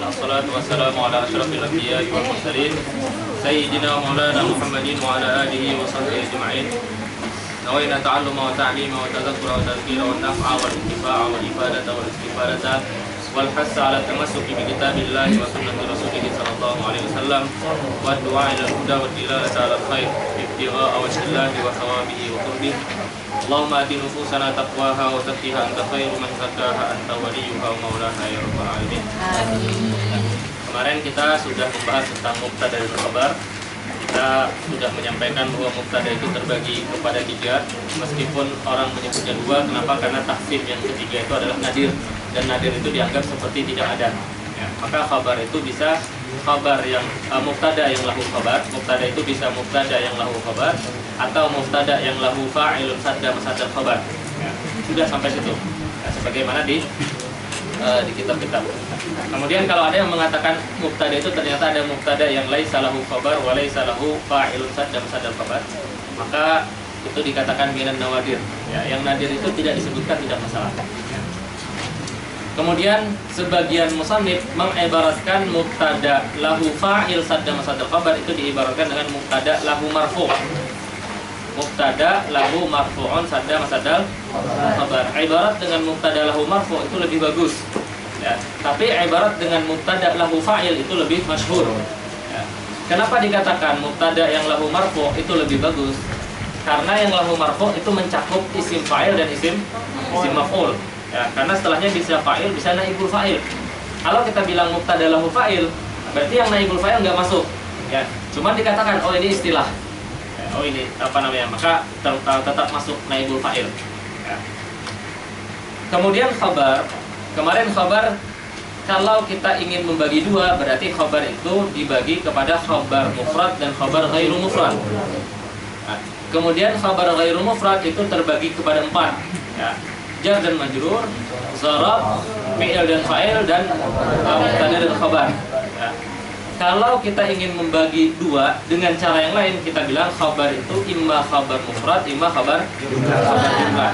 الصلاة والسلام على أشرف الأنبياء والمرسلين سيدنا مولانا محمد وعلى آله وصحبه أجمعين. نوينا تعلم وتعليم وتذكر وتذكير والنفع والانتفاع والإفادة والاستفادة والحث على التمسك بكتاب الله وسنة رسوله صلى الله عليه وسلم والدعاء إلى الهدى والدلالة على الخير ابتغاء وجه الله وثوابه وقربه. اللهم آت نفوسنا تقواها وزكها أنت خير من زكاها أنت وليها ومولاها يا رب العالمين. Kemarin kita sudah membahas tentang mubtada dan khabar. Kita sudah menyampaikan bahwa mubtada itu terbagi kepada tiga, meskipun orang menyebutnya dua. Kenapa? Karena taksim yang ketiga itu adalah nadir, dan nadir itu dianggap seperti tidak ada. Ya, maka khabar itu bisa khabar yang mubtada yang lahu khabar. Mubtada itu bisa mubtada yang lahu khabar atau mubtada yang lahu fa'ilun sadda masadal khabar. Ya, sudah sampai situ. Ya, sebagaimana di kitab-kitab. Kemudian kalau ada yang mengatakan mubtada itu ternyata ada mubtada yang laisa lahu khabar wa laisa lahu fa'ilun sadda masadal khabar, maka itu dikatakan minan nawadir. Ya, yang nadir itu tidak disebutkan, tidak masalah. Ya. Kemudian sebagian musannif mengibaratkan mubtada lahu fa'il sadda masadal khabar itu diibaratkan dengan mubtada lahu marfu'. Mubtada lahu marfu'un sadda masadal khabar. Ibarat dengan mubtada lahu marfu' itu lebih bagus. Ya. Tapi ibarat dengan mubtada lahu fa'il itu lebih masyhur. Ya. Kenapa dikatakan mubtada yang lahu marfu' itu lebih bagus? Karena yang lahu marfu' itu mencakup isim fa'il dan isim maf'ul. Ya, karena setelahnya bisa fa'il, bisa naibul fa'il. Kalau kita bilang mubtada lahu fa'il, berarti yang naibul fa'il nggak masuk. Ya, cuman dikatakan oh ini istilah. Ya, oh ini apa namanya? Maka tetap masuk naibul fa'il. Ya. Kemudian khabar. Kemarin khabar, kalau kita ingin membagi dua, berarti khabar itu dibagi kepada khabar mufrad dan khabar ghairu mufrad. Nah, kemudian khabar ghairu mufrad itu terbagi kepada 4. Ya. Jar dan majrur, zarab, fi'il dan fa'il, dan mubtada dan khabar. Ya. Kalau kita ingin membagi dua dengan cara yang lain, kita bilang khabar itu imma khabar mufrad, imma khabar jumlah.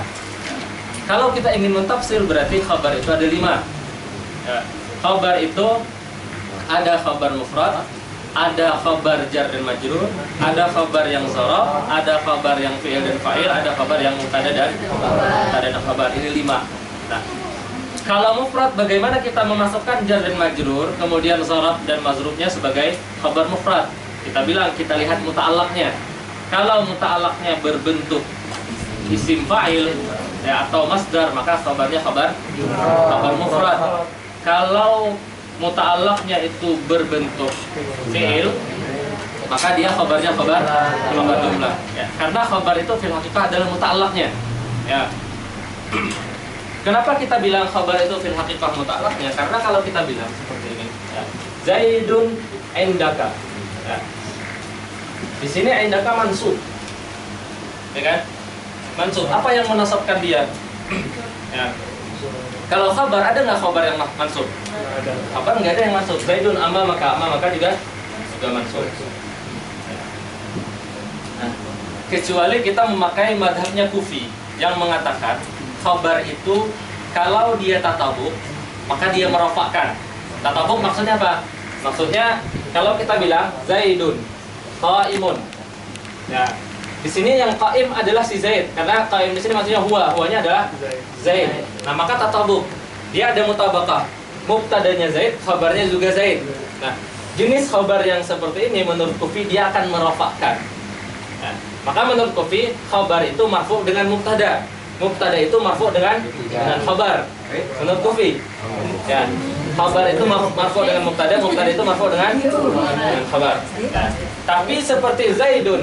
Kalau kita ingin mentafsir, berarti khabar itu ada 5. Ya. Khabar itu ada khabar mufrad, ada khabar jar dan majrur, ada khabar yang zarab, ada khabar yang fi'il dan fa'il, ada khabar yang mubtada dan khabar. Ini 5. Nah, kalau mufrad, bagaimana kita memasukkan jar dan majrur, kemudian zarab dan mazrubnya sebagai khabar mufrad? Kita bilang, kita lihat muta'allaqnya. Kalau muta'allaqnya berbentuk isim fa'il ya, atau masdar, maka khabarnya khabar mufrad. Kalau muta'allaqnya itu berbentuk fi'il, maka dia khabarnya khabar jumlah. Ya, karena khabar itu fil haqiqah adalah muta'allaqnya. Ya. Kenapa kita bilang khabar itu fil haqiqah muta'allaqnya? Karena kalau kita bilang seperti ini, ya, Zaidun indaka. Ya. Di sini indaka mansub. Ya kan? Mansub. Apa yang menasabkan dia? Ya. Kalau khabar, ada nggak khabar yang mansub? Ada. Khabar nggak ada yang mansub. Zaidun maka juga mansub. Nah, kecuali kita memakai madhabnya Kufi yang mengatakan khabar itu kalau dia tatabuk, maka dia merofakkan. Tatabuk maksudnya apa? Maksudnya kalau kita bilang Zaidun qaimun. Ya. Di sini yang qaim adalah si Zaid, karena qaim di sini maksudnya huwanya adalah Zaid. Nah, maka tatabuk. Dia ada mutabaqah. Mubtadanya Zaid, khabarnya juga Zaid. Nah, jenis khabar yang seperti ini menurut Kufi dia akan merofakkan. Nah, maka menurut Kufi khabar itu marfu dengan mubtada. Mubtada itu marfu dengan khabar. Menurut Kufi. Ya. Khabar itu marfu dengan mubtada itu marfu dengan khabar. Ya. Tapi seperti Zaidun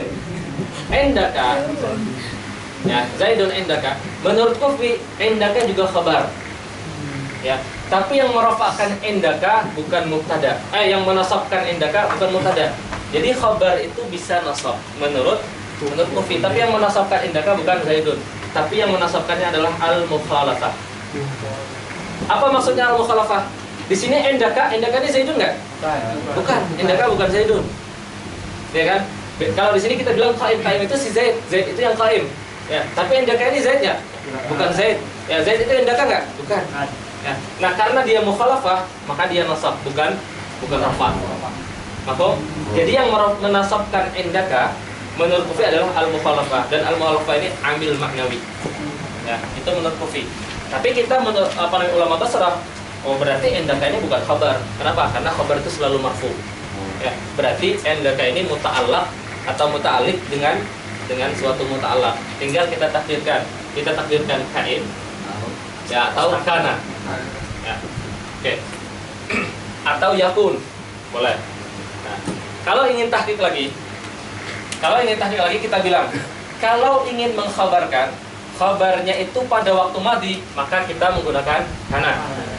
indaka, ya, Zaidun indaka, menurut Kufi indaka juga khabar. Ya, tapi yang merofakkan indaka bukan mubtada. Yang menasabkan indaka bukan mubtada. Jadi khabar itu bisa nasab menurut Kufi, tapi yang menasabkan indaka bukan Zaidun, tapi yang menasabkannya adalah al-mukhalafah. Apa maksudnya al-mukhalafah? Di sini indaka ini Zaidun nggak? Bukan, indaka bukan Zaidun. Ya kan? Kalau di sini kita bilang qaim itu si Zaid itu yang qaim. Ya, tapi indaka ini Zaid ya? Bukan Zaid. Ya, Zaid itu indaka nggak? Bukan. Ya. Nah, karena dia mukhalafah, maka dia nasab, bukan rafa. Maka jadi yang menasabkan indaka menurut Kufi adalah al-mukhalafah, dan al-mukhalafah ini amil maknawi. Ya, itu menurut Kufi. Tapi kita menurut ulama Basrah, oh berarti indaka ini bukan khabar. Kenapa? Karena khabar itu selalu marfu. Ya, berarti indaka ini muta'allaq atau muta'alliq dengan suatu muta'allaq. Tinggal kita takdirkan kain ya atau kana. Ya. Oke. Atau yakun. Boleh. Nah, kalau ingin tahqiq lagi kita bilang, kalau ingin mengkhabarkan khabarnya itu pada waktu madhi, maka kita menggunakan kana.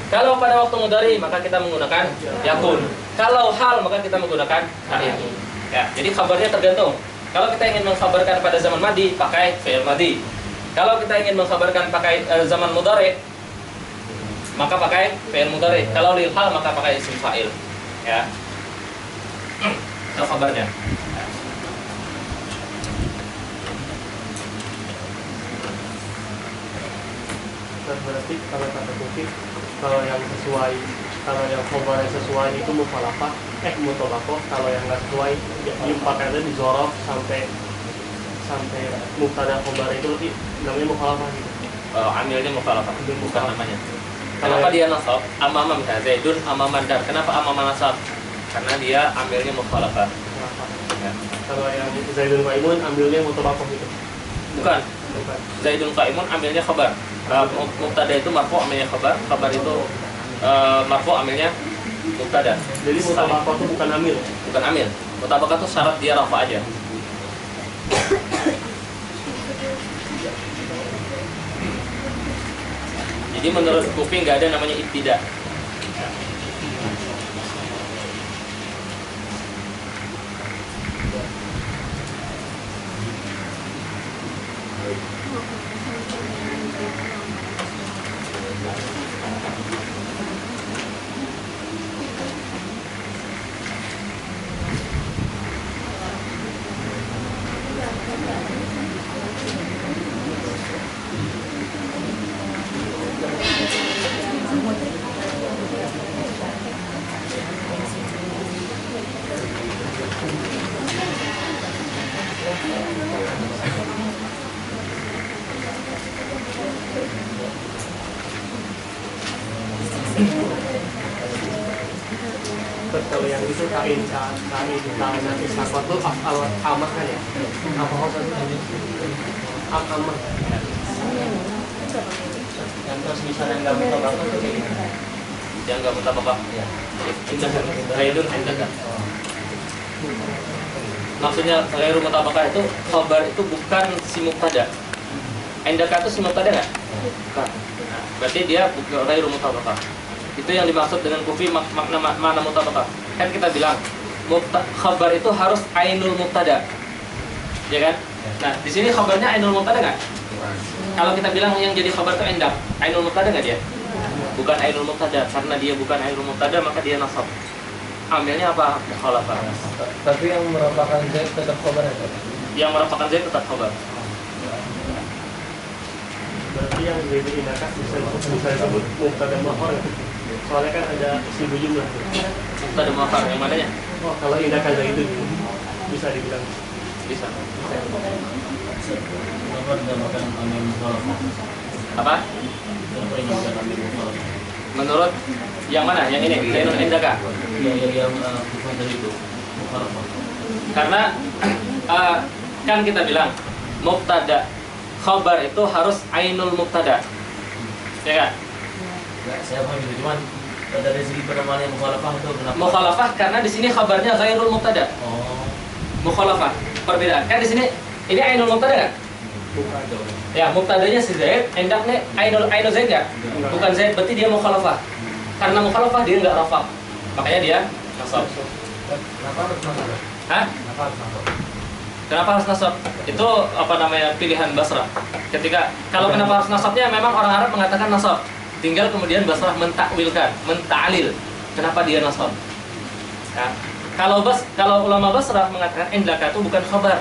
Kalau pada waktu mudhari, maka kita menggunakan yakun. Kalau hal, maka kita menggunakan kain. Ya, jadi khabarnya tergantung. Kalau kita ingin mengkhabarkan pada zaman madhi, pakai fi'il madhi. Kalau kita ingin mengkhabarkan pakai zaman mudhari, maka pakai fi'il mudhari. Kalau lil hal, maka pakai isim fa'il. Ya. Itu khabarnya. Berarti kalau kata Kufi, kalau yang khabarnya sesuai itu mukhalafah, mutolako. Kalau yang nggak sesuai, diempatkannya di zorof sampai mubtada khabar itu lebih namanya mukhalafah gitu. Amilnya mukhalafah, bukan namanya. Kenapa dia nasab? Amama misalnya Zaidun amaman dar. Kenapa amama nasab? Karena dia amilnya mukhalafah. Ya. Kalau yang Zaidun qaimun ambilnya mutolako gitu. Bukan. Zaidun qaimun amilnya khabar. Mubtada itu marfu amilnya khabar itu marfu amilnya mubtada. Jadi mutabaqah itu bukan amil. Bukan amil. Mutabaqah itu syarat dia rafa aja. Jadi menurut Kufi nggak ada namanya ibtida. Kalau yang itu kain nanti sakot tuh amah kan ya? Apa maksudnya? Amah. Yang terus misalnya nggak mutabakah itu kayak gimana? Yang nggak mutabakah. Ya. Zaidun indaka. Maksudnya ghairu mutabakah itu khabar itu bukan si mubtada. Indaka itu si mubtada nggak? Bukan. Nah, berarti dia bukan ghairu mutabakah. Itu yang dimaksud dengan Kufi makna mutabakah. Kan kita bilang khabar itu harus ainul mubtada. Ya kan? Nah, di sini khabarnya ainul mubtada nggak? Kalau kita bilang yang jadi khabar itu indak, ainul mubtada nggak dia? Bukan ainul mubtada, karena dia bukan ainul mubtada maka dia nasab. Amilnya apa? Mukhalafah. Tapi yang merupakan Z tetap khabar ya? Yang merupakan Z tetap khabar. Berarti yang jadi indakas bisa disebut mubtada mahor ya? Soalnya kan ada isim jumlah. Mubtada mahor yang mananya? Oh, kalau indakas itu bisa dibilang. Bisa. Khabar dinamakan amil mukhalafah. Apa? Kenapa dinamakan amil mukhalafah? Menurut yang mana? Yang ini? Zainul indaka? Yang bukan dari itu mukhalafah. Karena kan kita bilang mubtada khabar itu harus ainul mubtada. Ya kan? Enggak, saya paham itu, cuman dari segi penamaan yang mukhalafah itu kenapa? Mukhalafah karena di sini khabarnya ghairul mubtada. Oh, Mukhalafah. Perbedaan. Kan di sini ini ainul mubtada kan? Bukan. Ya, mubtadanya si Zaid, endaknya ainul Zaid enggak? Bukan Zaid, berarti dia mukhalafah. Karena mukhalafah dia enggak rafa. Makanya dia nasab. kenapa harus nasab? Hah? Kenapa harus nasab? Kenapa harus nasab? Itu apa namanya pilihan Basrah. Ketika kalau kenapa harus nasabnya memang orang Arab mengatakan nasab. Tinggal kemudian Basrah mentakwilkan, menta'lil. Kenapa dia nasab? Ya. Kalau ulama Basrah mengatakan indaka itu bukan khabar.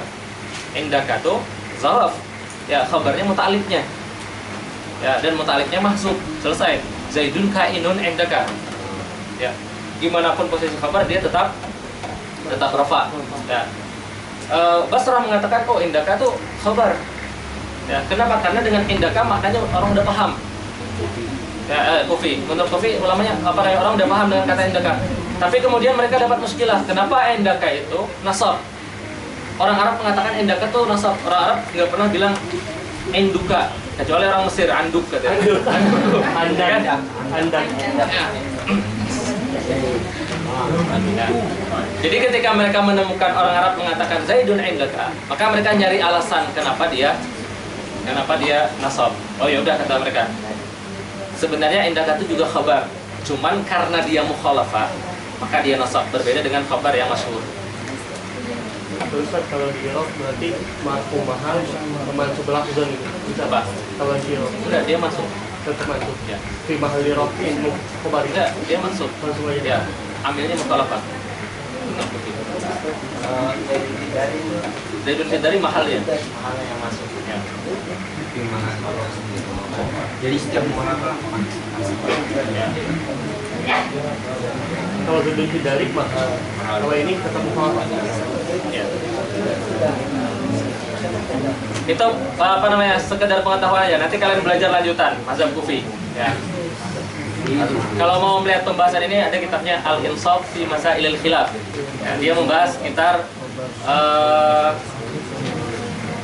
Indaka itu zaraf. Ya, khabarnya muta'alifnya. Ya, dan muta'alifnya mahzuf. Selesai. Zaidun kainun indaka. Ya. Gimana pun posisi khabar dia tetap rafa. Ya. Basrah mengatakan oh indaka tuh khabar. Ya, kenapa? Karena dengan indaka maknanya orang udah paham. Ya, Kufi. Menurut Kufi ulamanya apa kayak orang udah paham dengan kata indaka. Tapi kemudian mereka dapat muskilah. Kenapa indaka itu nasab? Orang Arab mengatakan indaka tuh nasab. Orang Arab nggak pernah bilang induka, kecuali orang Mesir anduk katanya. Andang. Jadi ketika mereka menemukan orang Arab mengatakan Zaidun indaka, maka mereka nyari alasan kenapa dia nasab. Oh ya udah kata mereka. Sebenarnya indaka itu juga khabar, cuman karena dia mukhalafah, maka dia nasab, berbeda dengan khabar yang masyhur. Terus kalau di Irob berarti marfu mahal mansub lafzan itu. Bisa Apa? Kalau di Irob Enggak, dia masuk. tetap mansub. Ya. Fi mahal di Irob ini khabar. Enggak, dia masuk. Mansub aja. Ya, ambilnya mukhalafah. Zaidun dari mahal ya. Mahalnya yang masuk. Ya. Jadi setiap Kalau Zaidun dari mahal. Kalau ini ketemu khabar. Ya. Itu apa namanya, sekedar pengetahuan aja. Nanti kalian belajar lanjutan mazhab Kufi. Ya. Kalau mau melihat pembahasan ini ada kitabnya Al-Insaf fi Masailil Khilaf. Ya, dia membahas sekitar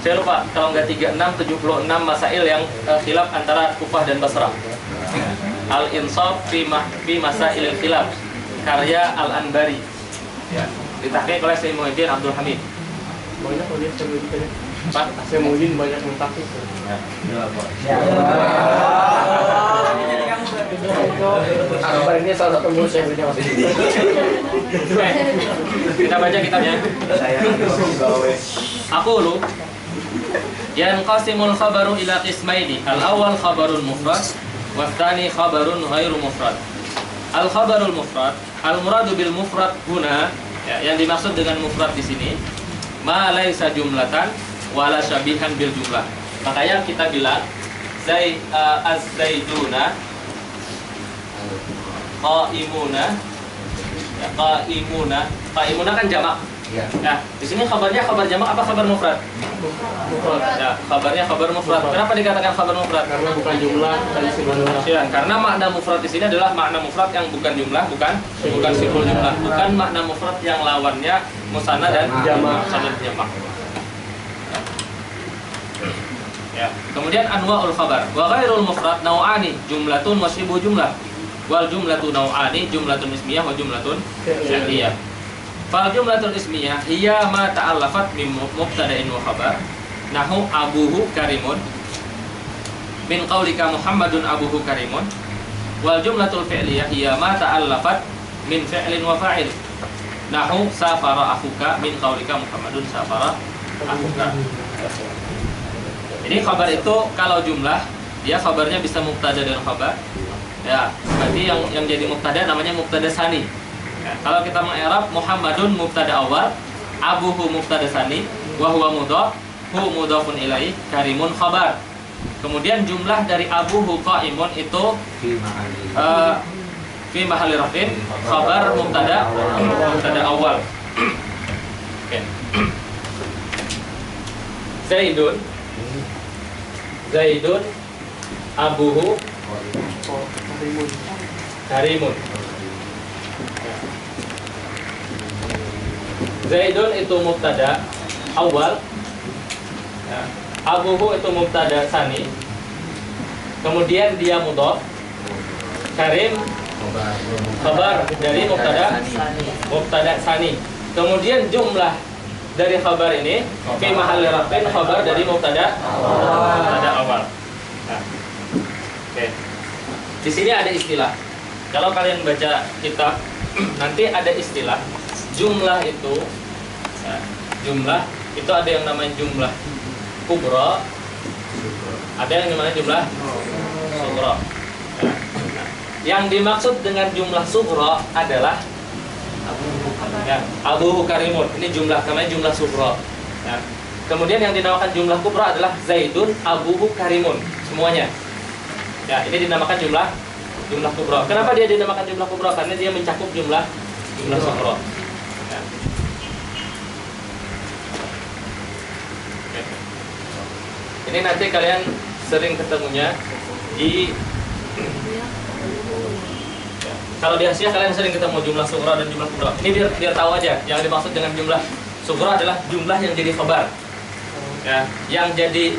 saya lupa kalau nggak 76 76 masail yang khilaf antara Kufah dan Basrah. Al-Insaf fi Masailil Khilaf karya Al-Anbari. Ya. Ditahqiq oleh Syekh Muhyiddin Abdul Hamid. Banyak kalau dia sebutnya. Pak, Saya Muhyiddin banyak mentafsir. Kabar ini salah satu mulut saya punya Mas. kita baca kitabnya. Aku lu yanqasimul khabaru ila qismaini. Al-awwal khabarun mufrad wa tsani khabarun ghairu mufrad. Al-khabarul mufrad, al-muradu bil mufrad huna, ya, yang dimaksud dengan mufrad di sini ma laisa jumlatan wala syabihan bil jumlah. Makanya kita bilang az-zaiduna qaimuna, ya, qaimuna kan jamak. Iya. Nah, di sini kabarnya kabar jamak apa kabar mufrad? Mufrad. Ya, kabarnya kabar mufrad. Kenapa dikatakan kabar mufrad? Karena bukan jumlah dan sifat jumlah. Ya, karena makna mufrad di sini adalah makna mufrad yang bukan jumlah, bukan siful jumlah, bukan makna mufrad yang lawannya musanna dan Jamak. musanna dan jamak. Ya. Kemudian anwa'ul khabar. Wa ghairul mufrad nau'ani, jumlatun wa syibu jumlah. Wal jumlatu nau'ani, jumlatun ismiyah wa jumlatun fi'liyah. Fal jumlatul ismiyah hiya ma ta'allafat min mubtada'in wa khabar. Nahu abuhu karimun. Min qaulika Muhammadun abuhu karimun. Wal jumlatul fi'liyah hiya ma ta'allafat min fi'lin wa fa'il. Nahu safara akhuka min qaulika Muhammadun safara akhuka. Jadi khabar itu kalau jumlah dia khabarnya bisa mubtada dan khabar. Ya, berarti yang jadi mubtada namanya mubtada sani. Ya, kalau kita mengi'rab Muhammadun mubtada awal, abuhu mubtada sani, wa huwa mudhaf, hu mudhafun ilaih, karimun khabar. Kemudian jumlah dari abuhu qaimun itu fi mahalli rafin, khabar mubtada awal. Oke. Zaidun abuhu karimun. Zaidun itu mubtada awal, ya. Abuhu itu mubtada sani, kemudian dia mudhaf, karim khabar dari mubtada sani, kemudian jumlah dari khabar ini fi mahalli rafin, khabar dari mubtada awal. Nah. Oke. Di sini ada istilah. Kalau kalian baca kitab nanti ada istilah jumlah itu, ya, jumlah itu ada yang namanya jumlah kubra, ada yang namanya jumlah sughra. Ya. Nah, yang dimaksud dengan jumlah sughra adalah ya, abuhu karimun. Ini jumlah namanya jumlah sughra. Ya. Kemudian yang dinamakan jumlah kubra adalah Zaidun abuhu karimun, semuanya. Ya, ini dinamakan jumlah jumlah kubro. Kenapa dia dinamakan jumlah kubro? Karena dia mencakup jumlah sugro. Ya. Oke. Ini nanti kalian sering ketemunya di kalau di Asia kalian sering ketemu jumlah sugro dan jumlah kubro. Ini biar tahu aja, yang dimaksud dengan jumlah sugro adalah jumlah yang jadi khabar. Ya, yang jadi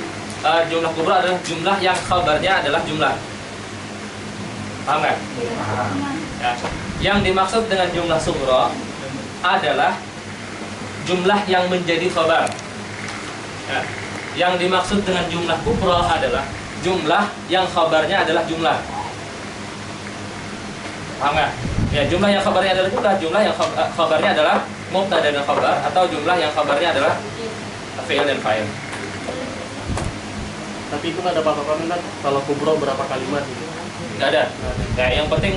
jumlah kubro adalah jumlah yang khabarnya adalah jumlah. Paham nggak? Ya. Yang dimaksud dengan jumlah sugro adalah jumlah yang menjadi khabar. Ya. Yang dimaksud dengan jumlah kubro adalah jumlah yang khabarnya adalah jumlah. Paham nggak? Ya, jumlah yang khabarnya adalah jumlah yang khabarnya adalah mubtada dan khabar, atau jumlah yang khabarnya adalah fi'il dan fa'il. Tapi itu nggak ada patokan kan kalau kubro berapa kalimat gitu? Nggak ada. Ya, yang penting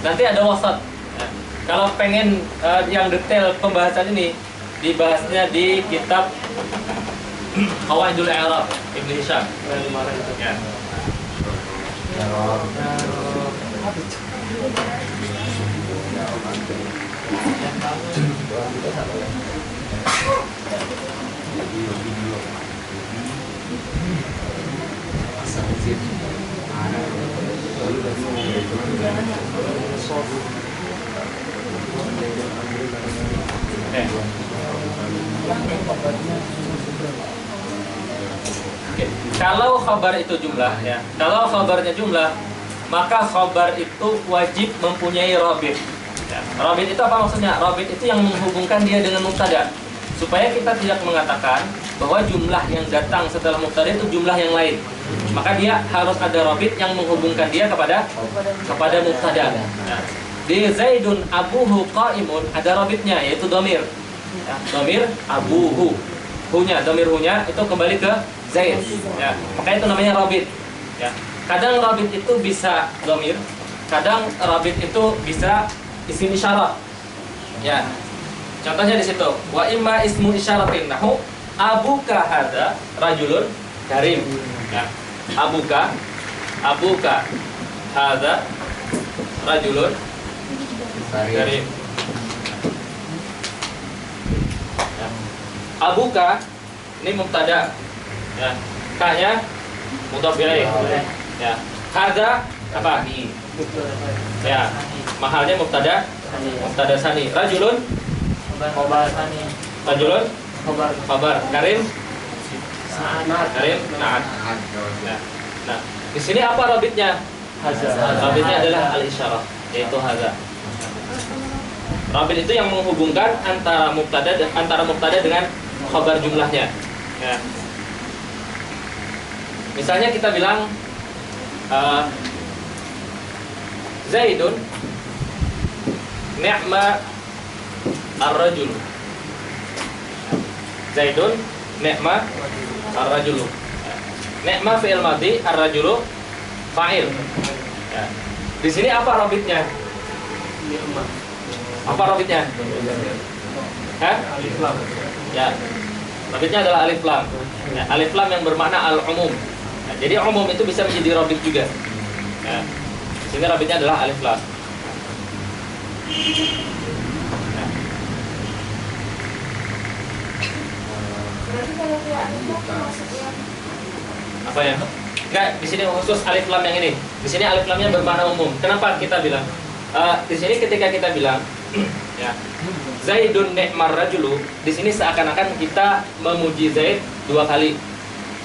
nanti ada wasat. Ya. Kalau pengen yang detail pembahasan ini dibahasnya di kitab Qawaidul I'rab Ibnu Hisham. Kemarin itu. Ya. Oke. Kalau khabar itu jumlah, ya. Kalau khabarnya jumlah, maka khabar itu wajib mempunyai rabit. Ya. Rabit itu apa maksudnya? Rabit itu yang menghubungkan dia dengan mubtada. Supaya kita tidak mengatakan bahwa jumlah yang datang setelah mubtada itu jumlah yang lain. Maka dia harus ada rabit yang menghubungkan dia kepada mubtada. Ya. Di Zaidun abuhu qaimun ada rabitnya, yaitu domir. Ya. Domir abuhu. Domir hunya itu kembali ke Zaid. Ya. Maka itu namanya rabit. Ya. Kadang rabit itu bisa domir, kadang rabit itu bisa isim isyarat. Ya. Contohnya di situ, wa imma ismu isyaratin nahu abuka hadza rajulun karim. Ya. Abuka hadza rajulun karim. Ya. Abuka ini mubtada. Ya. Ka-nya mudhaf ilaih. Ya. Hadza apa? Ya. Mahalnya mubtada sani. Rajulun Khobar tani. Rajulun Khobar. Karim Naat. Karim Naat. Ya. Nah, di sini apa rabitnya? Haza. Rabitnya adalah al-isyarah, yaitu hadza. Rabit itu yang menghubungkan antara mubtada dengan khabar jumlahnya. Ya. Misalnya kita bilang Zaidun ni'ma ar-rajul. Zaidun ni'ma ar-rajul. Ni'ma fi'il madhi, ar-rajulu fa'il. Ya. Di sini apa rabitnya? Apa rabitnya? Hah? Alif lam. Ya. Rabitnya adalah alif lam. Ya, alif lam yang bermakna al-umum. Ya, jadi umum itu bisa menjadi rabit juga. Ya. Sehingga rabitnya adalah alif lam. Ya. Berarti kalau dia itu maksudnya Apa ya? Enggak, di sini khusus alif lam yang ini. Di sini alif lamnya bermakna umum. Kenapa kita bilang? Di sini ketika kita bilang ya, Zaidun ni'mar rajulu, di sini seakan-akan kita memuji Zaid dua kali.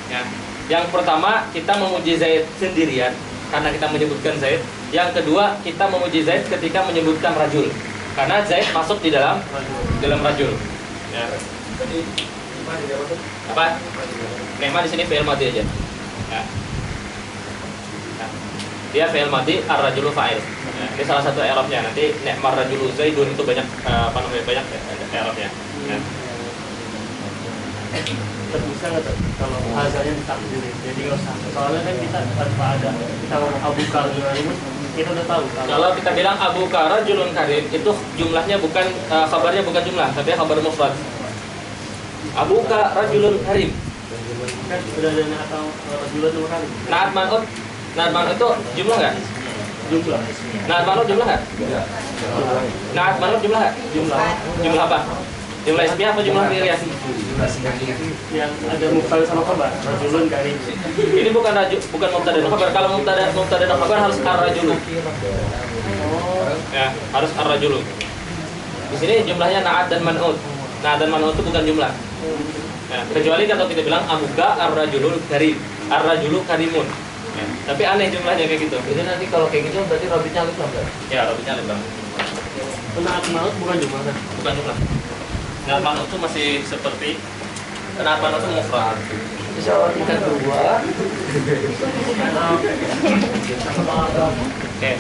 Ya. Yang pertama kita memuji Zaid sendirian karena kita menyebutkan Zaid. Yang kedua kita memuji Zaid ketika menyebutkan rajul. Karena Zaid masuk di dalam rajul. Ya. Apa? Ni'mah di sini fi'il madhi aja. Ya. Ya. Dia fi'il madhi, ar-rajulu fa'il. Ya. Ini salah satu i'rabnya. Nanti ni'mar rajulu Zaidun itu banyak banyak i'rabnya. Ya. Bisa nggak tuh kalau hazanya ditakdirin? Jadi nggak usah. Soalnya kan kita tanpa ada kita ngomong abuka dengan kita udah tahu. Kalau kita bilang abuka rajulun karim, itu jumlahnya bukan kabarnya bukan jumlah, tapi kabar mufrad. Abuka rajulun karim. Kan sudah ada atau rajulun dua kali. Naat man'ut Naat manut itu jumlah nggak? Jumlah. Naat manut jumlah nggak? Naat manut jumlah nggak? Jumlah. Jumlah apa? Jumlah ismiyah apa jumlah fi'liyah? Yang ada mubtada sama khabar. Rajulun karim. Ini bukan mubtada dan khabar. Kalau mubtada dan khabar harus ar-rajulu. Ya, harus ar-rajulu. Di sini jumlahnya naat dan man'ut. Naat dan man'ut itu bukan jumlah. Ya, kecuali kalau kita bilang abuka ar-rajulul karim. Ar-rajulu karimun. Ya, tapi aneh jumlahnya kayak gitu. Jadi nanti kalau kayak gitu berarti robitnya alif lam kan? Ya, robitnya alif lam. Naat manut bukan jumlah kan? Bukan jumlah. Naat man'ut itu masih seperti naat man'ut itu mufrad. Insya tingkat 2. Oke.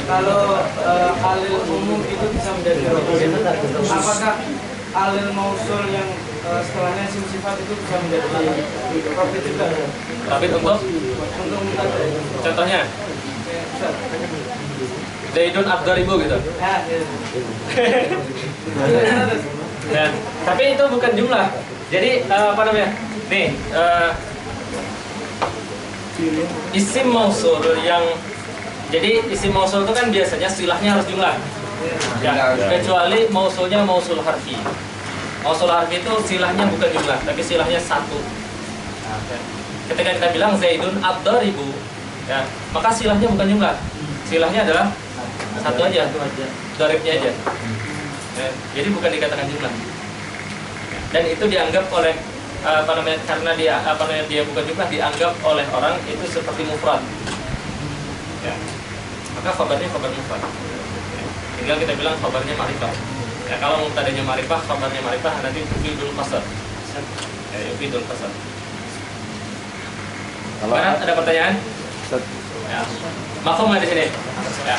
Kalau alil umum itu bisa menjadi robit. Apakah alil mausul yang setelahnya isim sifat itu bisa menjadi robit juga? Robit untuk Mubtada. contohnya Zaidun Abdaribu gitu. Ya, Ya, tapi itu bukan jumlah. Jadi apa namanya? Nih, isim mausul yang jadi isim mausul itu kan biasanya silahnya harus jumlah. Ya, kecuali mausulnya mausul harfi. Mausul harfi itu silahnya bukan jumlah, tapi silahnya satu. Ketika kita bilang Zaidun Abdaribu, ya, maka silahnya bukan jumlah. Silahnya adalah satu aja, daribnya aja. Ya, jadi bukan dikatakan jumlah. Dan itu dianggap oleh karena dia bukan jumlah, dianggap oleh orang itu seperti mufrad. Ya. Maka khabarnya khabar mufrad. Ya. Tinggal kita bilang khabarnya ma'rifah. Ya, kalau mubtadanya ma'rifah, khabarnya ma'rifah, nanti yufidul qasr. Ya, yufidul qasr. Kalau Ada pertanyaan? Ya. Mafhum di sini? Ya.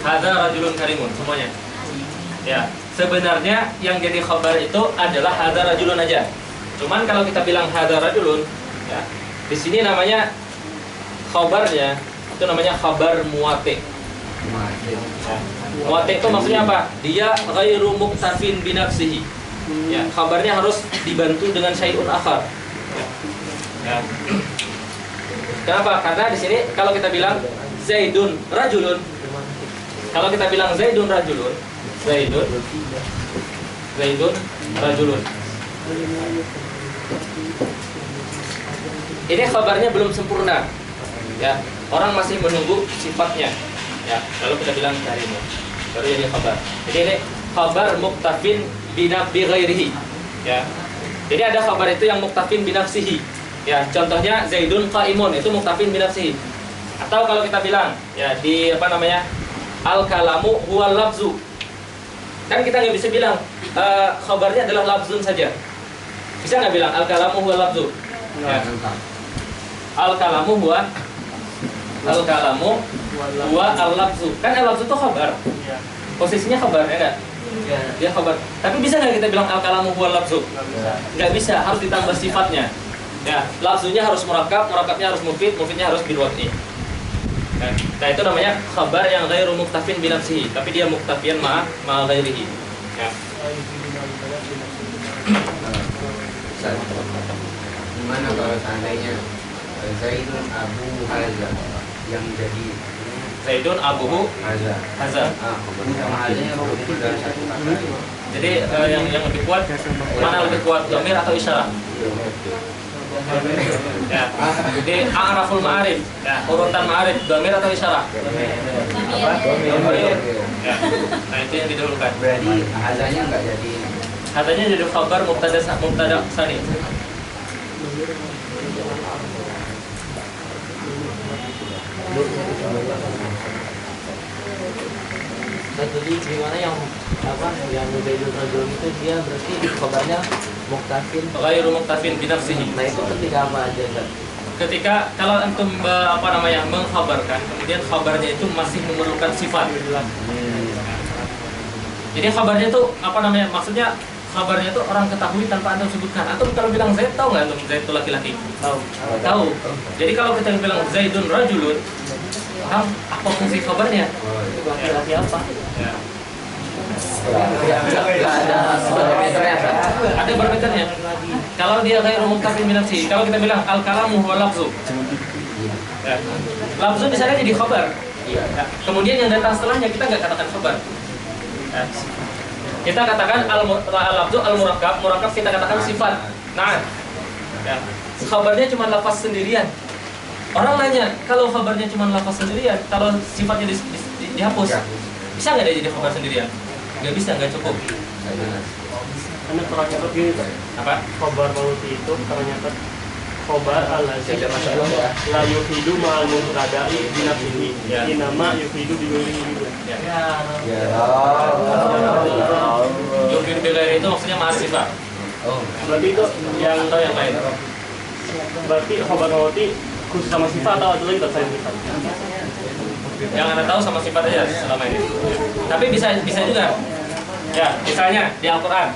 Hadza rajulun karimun semuanya. Ya, sebenarnya yang jadi khabar itu adalah hadza rajulun aja. Cuman kalau kita bilang hadza rajulun, ya, di sini namanya khabarnya itu namanya khabar muwati. Ya. Muwati itu maksudnya apa? Dia ghairu muktafin bi nafsihi. Ya, khabarnya harus dibantu dengan syai'un akhar. Ya. Kenapa? Karena di sini kalau kita bilang Zaidun rajulun, kalau kita bilang Zaidun rajulun, Zaidun rajulun, ini kabarnya belum sempurna. Ya, orang masih menunggu sifatnya. Ya, kalau kita bilang karimun, baru jadi kabar. Jadi ini kabar muktafin bi ghairihi. Ya. Jadi ada kabar itu yang muktafin bi nafsihi. Ya, contohnya Zaidun qaimun itu muktafin bi nafsihi. Atau kalau kita bilang ya di al-kalamu huwal lafzu. Kan kita nggak bisa bilang khabarnya adalah lafzun saja. Bisa nggak bilang al-kalamu huwal lafzu? Ya. Al-kalamu huwa al-lafzu. Kan al-lafzu itu khabar. Posisinya khabar, ya enggak? Ya. Dia khabar. Tapi bisa nggak kita bilang al-kalamu huwal lafzu? Nggak bisa, harus ditambah sifatnya. Ya, lafzunya harus murakkab, murakkabnya harus mufid, mufidnya harus bil wad'i. Nah, itu namanya khabar yang ghairu muktafin bi nafsihi, tapi dia muktafian ma ghairihi. Ya. Gimana kalau seandainya Zaidun Abu Haza yang jadi Zaidun abuhu Haza. haza. Abu sama Hazanya itu dari satu kata. Jadi yang lebih kuat mana lebih kuat, dhamir atau isyarah? Ya. Jadi a'raful ma'arif, ya, urutan ma'arif, dhamir atau isyarah? Dhamir. Ya. Nah, itu yang didahulukan. Berarti Hazanya nggak jadi Katanya jadi khabar mubtada sani. Jadi gimana yang Zaidun rajulun itu dia berarti kabarnya muktafin. Ghairu muktafin bi nafsihi. Nah itu ketika apa aja kan? Ketika kalau antum mengkhabarkan, kemudian khabarnya itu masih memerlukan sifat. Jadi khabarnya itu maksudnya khabarnya itu orang ketahui tanpa antum sebutkan. Antum kalau bilang Zaid, tahu nggak antum Zaid itu laki-laki? Tahu. Jadi kalau kita bilang Zaidun rajulun, paham apa fungsi khabarnya? Laki-laki apa? Ya. Nggak ada barometernya kan? Ada barometernya. Kalau dia ghairu muttafin min nafsihi, kalau kita bilang al-kalamu huwa lafzu. Ya. Lafzu di sana jadi khabar. Ya. Kemudian yang datang setelahnya kita nggak katakan khabar. Ya. Kita katakan al-lafzu al-murakkab, murakkab kita katakan sifat. Nah, ya. Khabarnya cuma lafaz sendirian. Orang nanya, kalau khabarnya cuma lafaz sendirian, kalau sifatnya dihapus, bisa nggak dia jadi khabar sendirian? Nggak bisa, nggak cukup. Anda pernah nyatet gini Pak? Apa? Khobar mauti itu pernah nyatet khobar al-lazi la yufidu ma'al mubtada'i binafsihi inama yufidu bighairihi juga. Yufidu bighairihi itu maksudnya ma'asifah. Berarti itu yang atau yang lain. Berarti khobar mauti khusus sama sifat atau ada lagi selain sifat? Yang Anda tahu sama sifat aja selama ini. Tapi bisa juga. Ya, misalnya di Al-Quran.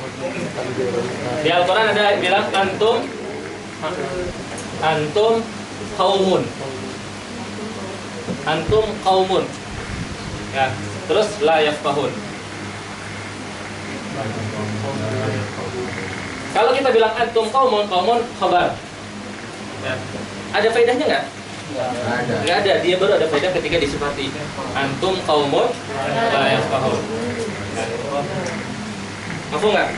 Di Al-Quran ada bilang antum qaumun. Antum qaumun. Ya, terus la yafqahun. Kalau kita bilang antum qaumun khabar. Ya. Ada faedahnya nggak? Nggak ada. Dia baru ada faedah ketika disifati. Antum qaumun la yafqahun. Mafhum nggak?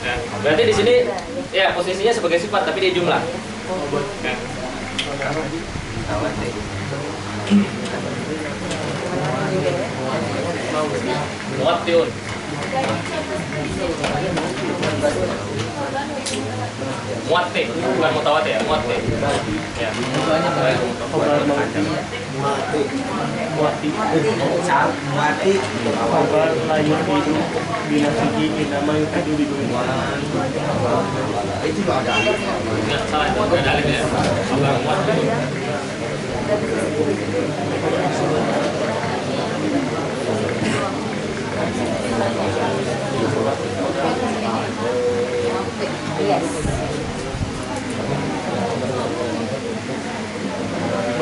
Ya. Berarti di sini ya posisinya sebagai sifat tapi dia jumlah. Ya. Muwattiun. Muwatti, bukan mutawati ya, muwatti. Ya. Khobar mauti Mati. khobar la yufidu binafsihi inama yufidu bighairihi. Itu juga ada. Nggak salah, nggak ada alif ya. Khabar muwatti.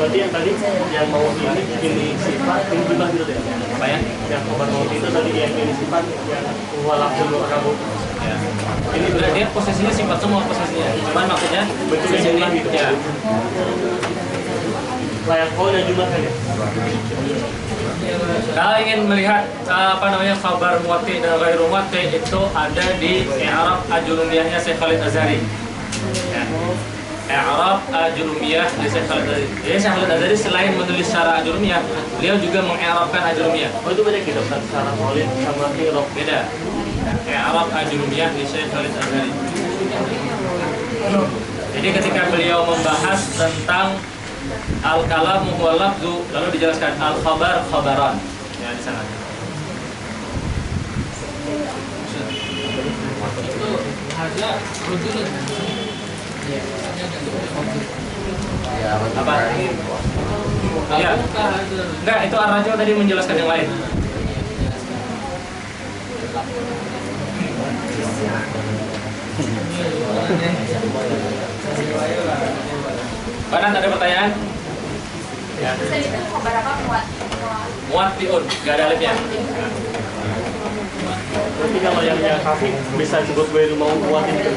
Berarti yang tadi yang mau ini sifat ini jumlah gitu deh. Apa ya? Yang khobar mauti itu tadi yang ini sifat yang walaful murakkab. Ya. Ini berarti dia posisinya sifat semua posisinya. Cuman maksudnya Bentuknya jumlah gitu. Ya. Layak kau dan jumlah kan ya? Kalau ingin melihat khabar muwatti dan ghairu muwatti itu ada di i'rab ajrumiyahnya Syekh Khalid Azhari. Ya. I'rab ajrumiyah dari Syekh Khalid Azhari. Jadi Syekh Khalid Azhari selain menulis secara ajrumiyah, beliau juga mengi'rabkan ajrumiyah. Oh itu beda gitu kan secara maulid sama kirab. Beda. I'rab ajrumiyah di Syekh Khalid Azhari. Jadi ketika beliau membahas tentang al-kalamu wal lafzu, lalu dijelaskan al-khabar khabaran. Ya di sana. Itu harga rujul. Ya, Apa? Ya. Enggak, itu Ar-Rajo tadi menjelaskan yang lain. Panan ada pertanyaan? Ya. Itu khabar apa Muwattiun, enggak ada alifnya. Berarti kalau yang kafi bisa disebut gue mau kuatin gitu.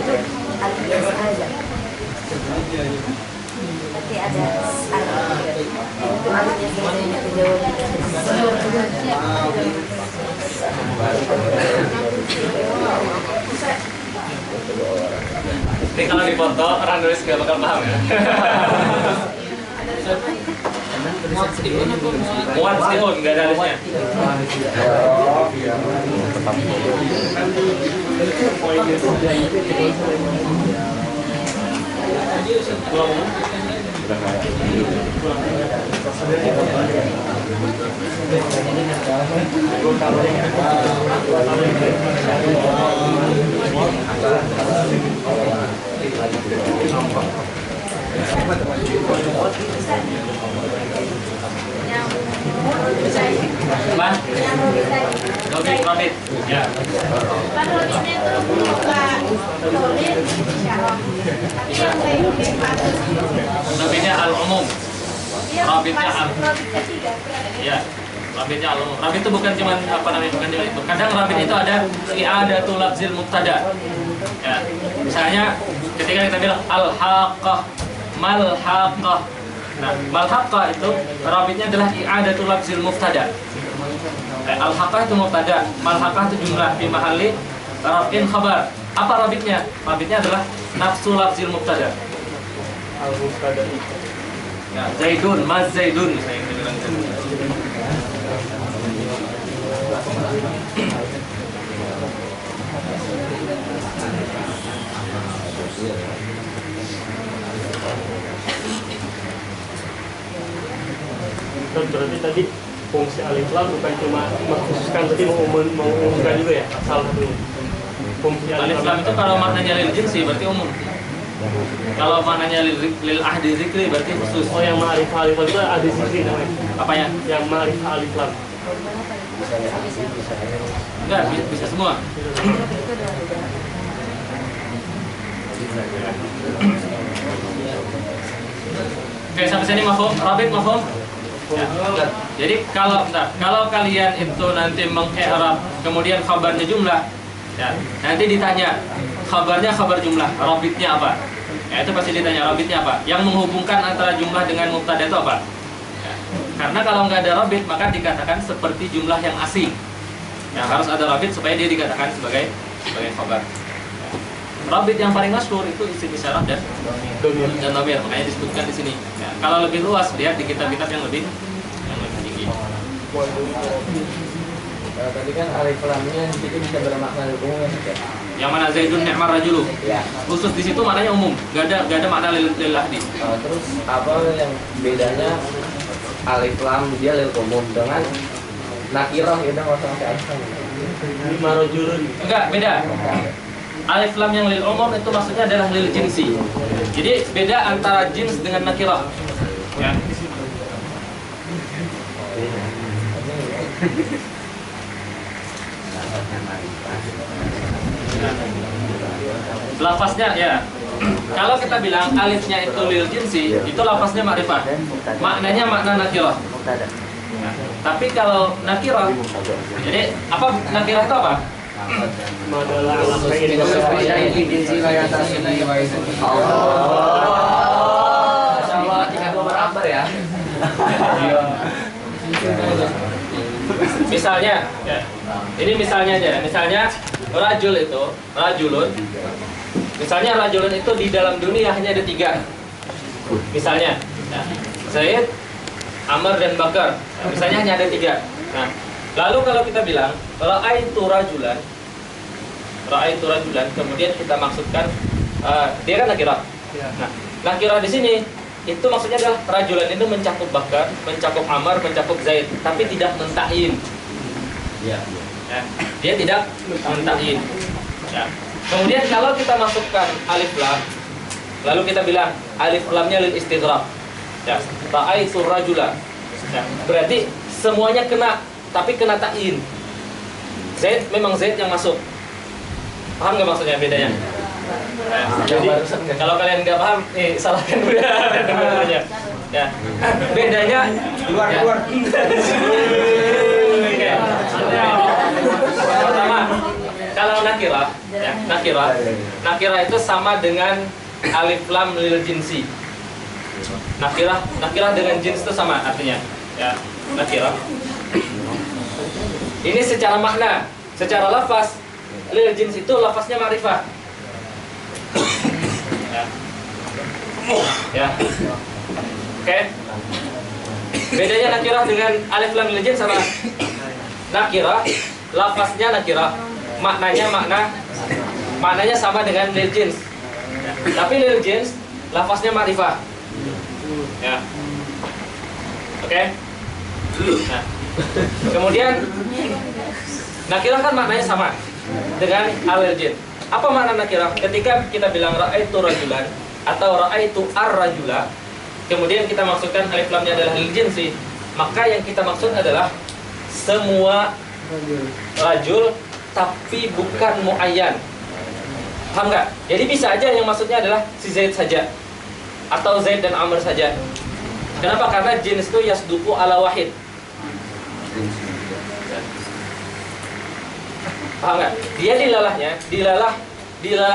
Berarti ada itu alifnya sebenarnya Ini kalau dipoto orang nulis gak bakal paham ya. Muwattiun, enggak ada alifnya. Apa? Robit. Ya. Kan robitnya itu bukan robit syaraf. Tapi yang saya ingin Robitnya al-umum. Robitnya al. Robitnya tiga. Ya. Rabitnya al-umum. Rabit itu bukan cuma apa namanya, bukan cuma itu. Kadang rabit itu ada i'adatul lafzil mubtada. Ya. Misalnya ketika kita bilang al-haqqah, mal-haqqah. Nah, mal-haqqah itu rabitnya adalah i'adatul lafzil mubtada. Al-haqqah itu mubtada, mal-haqqah itu jumlah fi mahalli raf'in khabar. Apa rabitnya? Rabitnya adalah nafsu lafzil mubtada. Al-Mustada. Ya, Zaidun, Mas Zaidun saya yang bilang. Berarti tadi fungsi alif lam bukan cuma mengkhususkan, berarti mengumumkan juga ya, salah satunya. Fungsi Alif lam itu kalau maknanya lil jinsi berarti umum. Kalau maknanya lil ahdi zikri berarti khusus. Oh, yang ma'rifah alif lam itu ada zikri namanya. Apanya? Yang ma'rifah alif lam. Enggak, bisa semua. Oke, sampai sini mafhum? Rabit mafhum? Ya. Jadi kalau kalian itu nanti meng-i'rab kemudian khabarnya jumlah, ya, nanti ditanya khabarnya khabar jumlah, rabitnya apa? Ya, itu pasti ditanya rabitnya apa? Yang menghubungkan antara jumlah dengan mubtada itu apa? Ya. Karena kalau nggak ada rabit maka dikatakan seperti jumlah yang asing. Ya, harus ada rabit supaya dia dikatakan sebagai khabar. Ya. Rabit yang paling masyhur itu isim isyarah dan dhamir, makanya disebutkan di sini. Ya, kalau lebih luas lihat di kitab-kitab yang lebih tinggi. Tadi kan alif lamnya di situ bisa bermakna umum ya. Yang mana Zaidun ni'mar rajulu. Ya. Khusus di situ maknanya umum, nggak ada makna lil ahdi. Terus apa yang bedanya alif lam dia lil umum dengan nakirah itu nggak usah pakai alif lam. Lima rojulun. Enggak, beda. Alif lam yang lil umum itu maksudnya adalah lil jinsi. Jadi beda antara jins dengan nakirah. Ya. Lafaznya ya. Kalau kita bilang alifnya itu lil jinsi, itu lafaznya makrifah. Maknanya makna nakirah. Ya. Tapi kalau nakirah, jadi apa nakirah itu apa? Madalah ya. Misalnya, ya. Ini misalnya aja. Misalnya rajulun. Misalnya rajulun itu di dalam dunia hanya ada 3. Misalnya, ya. Zaid, Amr dan Bakar. Ya, misalnya hanya ada 3. Nah, lalu kalau kita bilang ra'aitu rajulan, kemudian kita maksudkan dia kan nakirah. Nah, nakirah di sini itu maksudnya adalah rajulan itu mencakup Bakar, mencakup Amr, mencakup Zaid, tapi tidak mentain. Ya, dia tidak mentain. Ya. Kemudian kalau kita masukkan alif lam, lalu kita bilang alif lamnya lil istighraq. Ya, ra'aitu rajula. Ya, berarti semuanya kena, tapi kena ta'in. Zaid memang Zaid yang masuk. Paham nggak maksudnya bedanya? Ya, jadi kalau kalian nggak paham, salahkan udah. Ya, bedanya keluar. Pertama, kalau nakirah, ya, nakirah itu sama dengan alif lam lil jinsi. Nakirah dengan jins itu sama artinya. Ya, nakirah. Ini secara makna, secara lafaz lil jins itu lafaznya ma'rifah. Ya. Oke. Bedanya nakirah dengan alif lam lil jins sama. Nakirah, lafaznya nakirah, maknanya sama dengan lil jins. Tapi lil jins lafaznya ma'rifah. Ya. Oke. Nah. Kemudian nakirah kan maknanya sama dengan al-lil jins. Apa makna nakirah? Ketika kita bilang ra'aitu rajulan atau ra'aitu ar-rajula, kemudian kita maksudkan alif lamnya adalah lil jinsi, maka yang kita maksud adalah semua rajul tapi bukan muayyan. Paham nggak? Jadi bisa aja yang maksudnya adalah si Zaid saja atau Zaid dan Amr saja. Kenapa? Karena jins itu yasduqu ala wahid. Paham nggak? Dia dilalah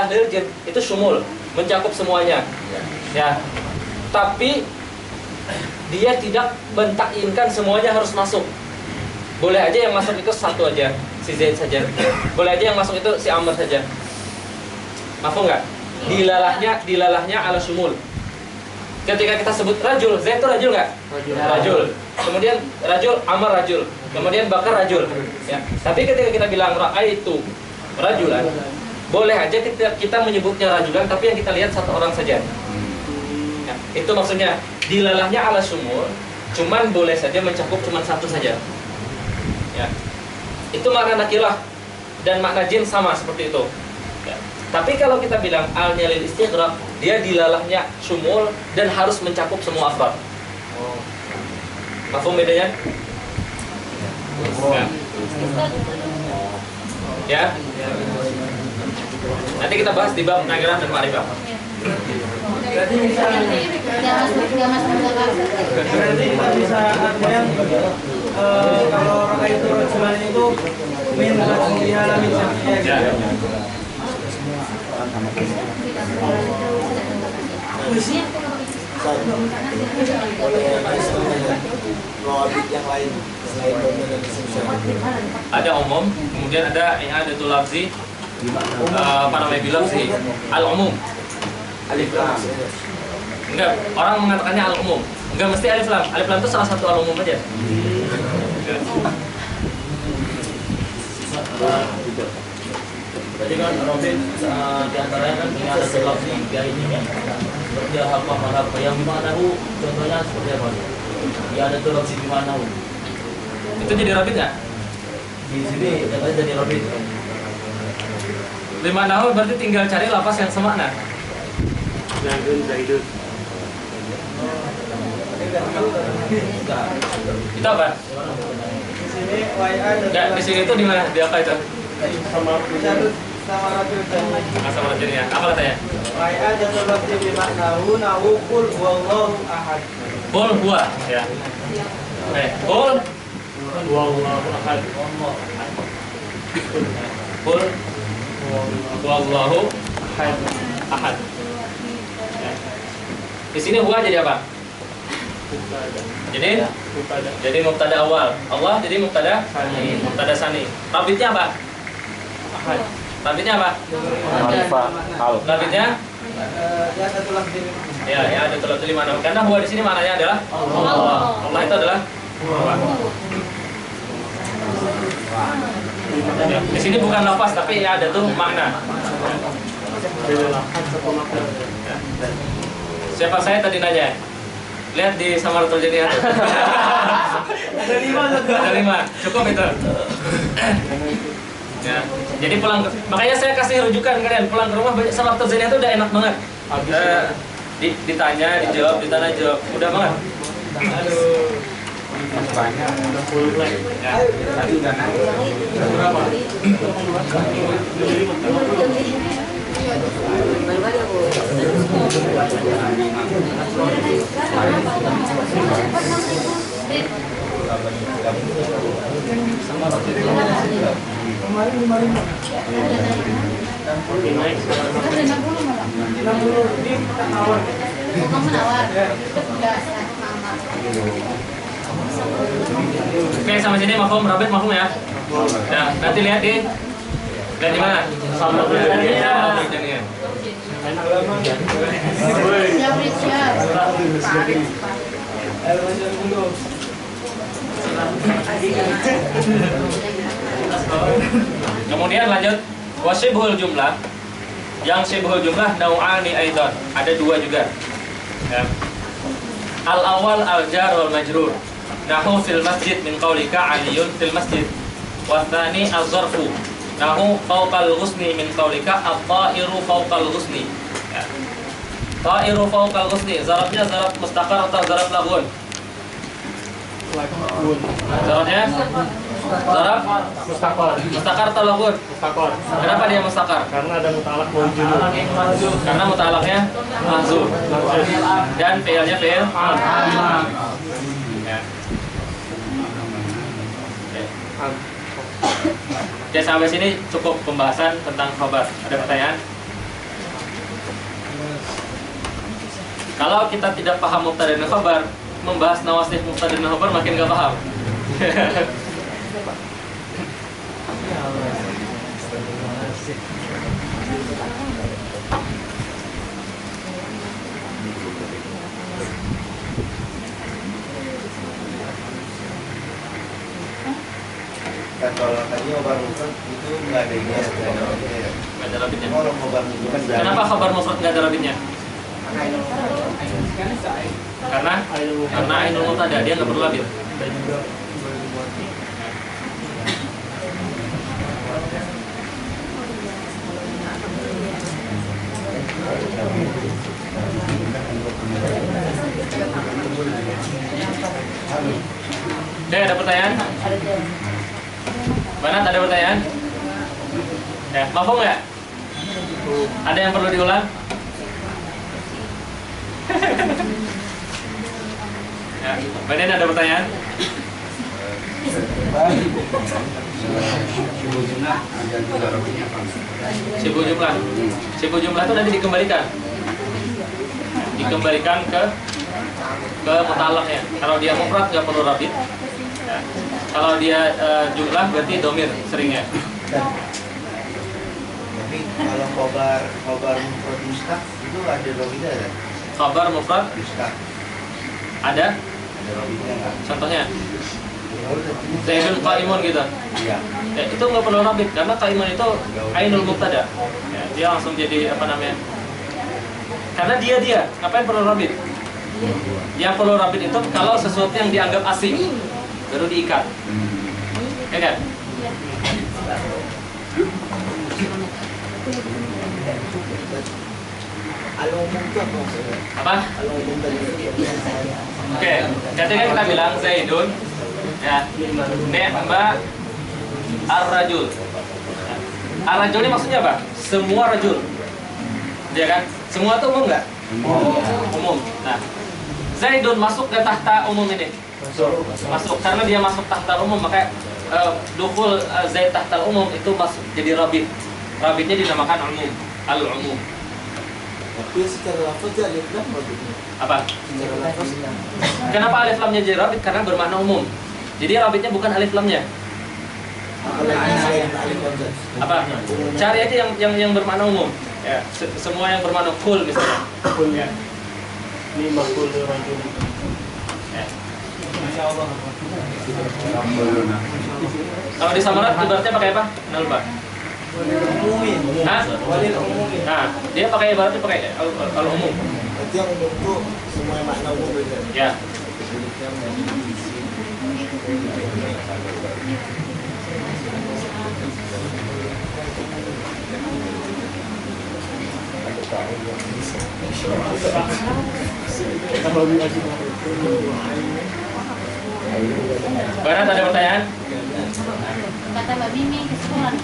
lil jin itu syumul, mencakup semuanya. Ya. Tapi dia tidak mentakimkan semuanya harus masuk. Boleh aja yang masuk itu satu aja, si Zaid saja. Boleh aja yang masuk itu si Amr saja. Mafhum nggak? Dilalahnya ala syumul. Ketika kita sebut rajul, Zaid itu rajul nggak? Rajul. Kemudian rajul, Amr rajul. Kemudian Bakar rajul. Ya. Tapi ketika kita bilang ra'aitu rajulan, boleh aja kita menyebutnya rajulan, tapi yang kita lihat satu orang saja. Ya. Itu maksudnya dilalahnya ala syumul, cuman boleh saja mencakup cuman satu saja. Ya. Itu makna nakirah dan makna jin sama seperti itu. Ya. Tapi kalau kita bilang al-nya lil istighraq, dia dilalahnya syumul dan harus mencakup semua afrad. Mafhum bedanya? Ya. Nanti kita bahas di bab nakirah dan ma'rifah. Berarti misalnya berarti kita bisa artinya kalau rokaat itu rajulan itu min rajulnya la min syamsiyah. Yang lain Ada umum, kemudian ada i'adatul lafzi, apa namanya bilafzi, al-umum. Alif lam. Enggak, orang mengatakannya al-umum. Enggak mesti alif lam. Alif lam itu salah satu al-umum aja. Jadi kan Robin di antaranya kan ini ada sebab tiga ini kan. Seperti apa yang bimanahu contohnya seperti apa? Ya ada tuh si bimanahu. Itu jadi rabit nggak? Di sini katanya jadi Robin. Bimanahu berarti tinggal cari lafaz yang semakna. Zaidun. Itu apa? Di sini WA Enggak, di sini itu di mana? Di apa itu? sama rajul dan Sama rajulnya. Apa katanya? WA jatuh lafzi bimanahu nahu qul huwallahu ahad. Qul huwa, ya. Qul Wallahu ahad. Qul huwallahu ahad. Ya. Di sini huwa jadi apa? Jadi mubtada awal. Allah jadi mubtada sani. Rabitnya apa? Ahad. Rabitnya apa? Rabitnya Ya satu lafzi ya ada tulis di mana? Karena huwa di sini maknanya adalah Allah. Allah itu adalah huwa. Ya, di sini bukan lafaz tapi ya ada tuh makna. Siapa saya tadi nanya? Lihat di Samaratul Jadiat. Ada 5. Cukup itu. Ya. Jadi pulang makanya saya kasih rujukan kalian pulang ke rumah Samaratul Jadiat itu udah enak banget. Ditanya, dijawab, ditanya, jawab. Udah banget. Aduh. Banyak. Udah full blank. Ya. Berapa? Oke, sampai sini mafhum, Rabit mafhum ya? Ya, nanti lihat di mana? Sama Ya. Kemudian lanjut wasibhul jumlah. Yang sibhul jumlah nau'ani aidan. Ada 2 juga. Ya. Al awal al jar wal majrur. Nahu fil masjid min qaulika aliyun fil masjid. Wa tsani az-zarfu. Nahu fawqal ghusni min qaulika at-ta'iru fawqal ghusni. Ya. Ta'iru fawqal ghusni. Zarabnya zarab mustaqar atau zarab laghun? Zarabnya zarab mustaqar atau laghun? Mustaqar. Kenapa dia mustaqar? Karena ada mutalak mawjud. Karena mutalaknya mahzuf dan fi'ilnya fi'il. Ya. Oke, sampai sini cukup pembahasan tentang khabar. Ada pertanyaan? Kalau kita tidak paham mubtada dan khabar, membahas nawasih mubtada dan khabar makin gak paham. Kan kalau tadi khabar mufrad itu nggak ada ini, nggak ada rabitnya ya. Nggak ada rabitnya. Kalau khabar mufrad kan Kenapa khabar mufrad nggak ada rabitnya? Karena ainul mubtada dia nggak perlu rabit. Dan juga berbuat Oke, ada pertanyaan? Banat, ada pertanyaan? Ya, mampu nggak? Ada yang perlu diulang? Ya, Badan ada pertanyaan? Sibu jumlah. Sibu jumlah itu nanti dikembalikan ke mutalaknya. Kalau dia mufrad nggak perlu rabit. Ya. Kalau dia jumlah berarti domir seringnya. Tapi kalau khabar mufrad mustaq itu ada rabitnya ya? Khabar mufrad Mustaq ada ada rabitnya nggak? contohnya Zaidun qaimun gitu. Iya. Ya, itu nggak perlu rabit karena qaimun itu ainul mubtada. Ya, dia langsung jadi apa namanya? Karena dia ngapain perlu rabit? Yang perlu rabit itu kalau sesuatu yang dianggap asing baru diikat. Ya kan? Al-umum itu apa maksudnya? Apa? Al-umum tadi Oke, ketika kita bilang Zaidun, ya, ni'ma ar-rajul. Ar-rajul ini maksudnya apa? Semua rajul. Ya kan? Semua itu umum nggak? Umum. Nah, Zaidun masuk ke tahta umum ini. Masuk karena dia masuk tahta umum, maka dukul Zaid tahta umum itu masuk jadi rabit. Rabitnya dinamakan umum, al-umum. Tapi secara lafaz ya alif lam rabitnya. Apa? Secara lafaz Kenapa alif lamnya jadi rabit? Karena bermakna umum. Jadi rabitnya bukan alif lamnya. apalagi selain alif lam tadi. Apa? Cari aja yang bermakna umum. Ya, semua yang bermakna kul misalnya. kul Ya. ini makul rajul. Ya. Masya Allah. Kalau di samarat ibaratnya pakai apa? Kenal Pak? Umumin. Hah? Walil umumin. Nah, dia pakai ibaratnya pakai kalau umum. Berarti yang umum itu semua makna umum beda. Ya. Kalau diaji Barat ada pertanyaan? Kata Mbak Mimi kesimpulan.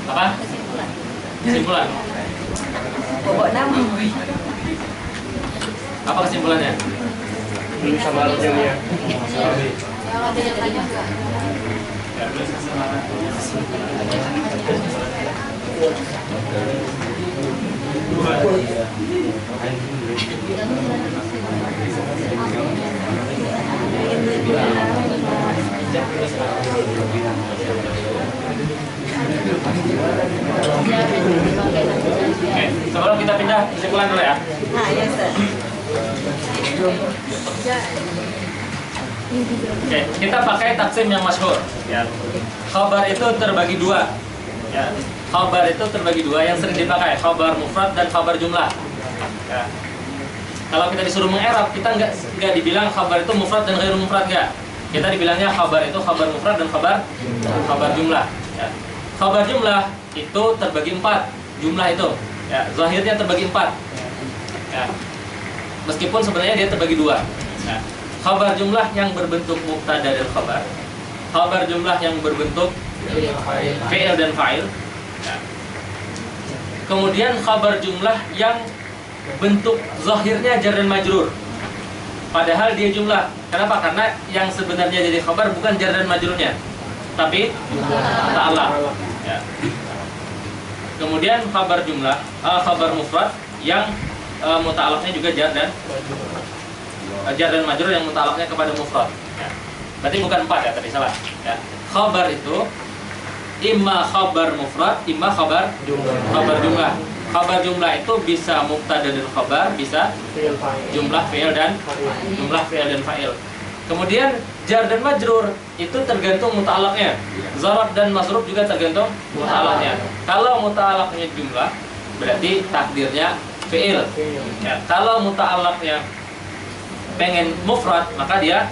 Apa? Kesimpulan. Kesimpulan. Pokok nama. Apa kesimpulannya? ini sama artinya. Kalau beda dari juga. Oke, sebelum kita pindah kesimpulan dulu ya. Nah, ya, Ustaz. Oke, kita pakai taksim yang masyhur. Ya. Khabar itu terbagi dua. Ya. Khabar itu terbagi dua yang sering dipakai, khabar mufrad dan khabar jumlah. Ya. Kalau kita disuruh mengerab, kita nggak dibilang khabar itu mufrad dan ghairu mufrad nggak. Kita dibilangnya khabar itu khabar mufrad dan khabar jumlah. Ya. Khabar jumlah itu terbagi 4 jumlah itu. Ya, zahirnya terbagi 4. Ya. Meskipun sebenarnya dia terbagi 2. Ya. Khabar jumlah yang berbentuk mubtada dan khabar. Khabar jumlah yang berbentuk fi'il dan fa'il. Ya. Kemudian khabar jumlah yang bentuk zahirnya jar dan majrur. Padahal dia jumlah. Kenapa? Karena yang sebenarnya jadi khabar bukan jar dan majrurnya. tapi muta'allaq. Ya. Kemudian khabar jumlah, khabar mufrad yang muta'allaqnya juga jar dan majrur yang muta'allaqnya kepada mufrad. Ya. Berarti bukan 4 ya, tadi salah. Ya. Khabar itu imma khabar mufrad, imma khabar jumlah. Khabar jumlah itu bisa mubtada dan khabar, bisa jumlah fi'il dan fa'il. Kemudian jar dan majrur itu tergantung muta'allaqnya. Zaraf dan masruf juga tergantung muta'allaqnya. Kalau muta'allaqnya jumlah, berarti takdirnya fi'il. Ya, kalau muta'allaqnya pengen mufrad, maka dia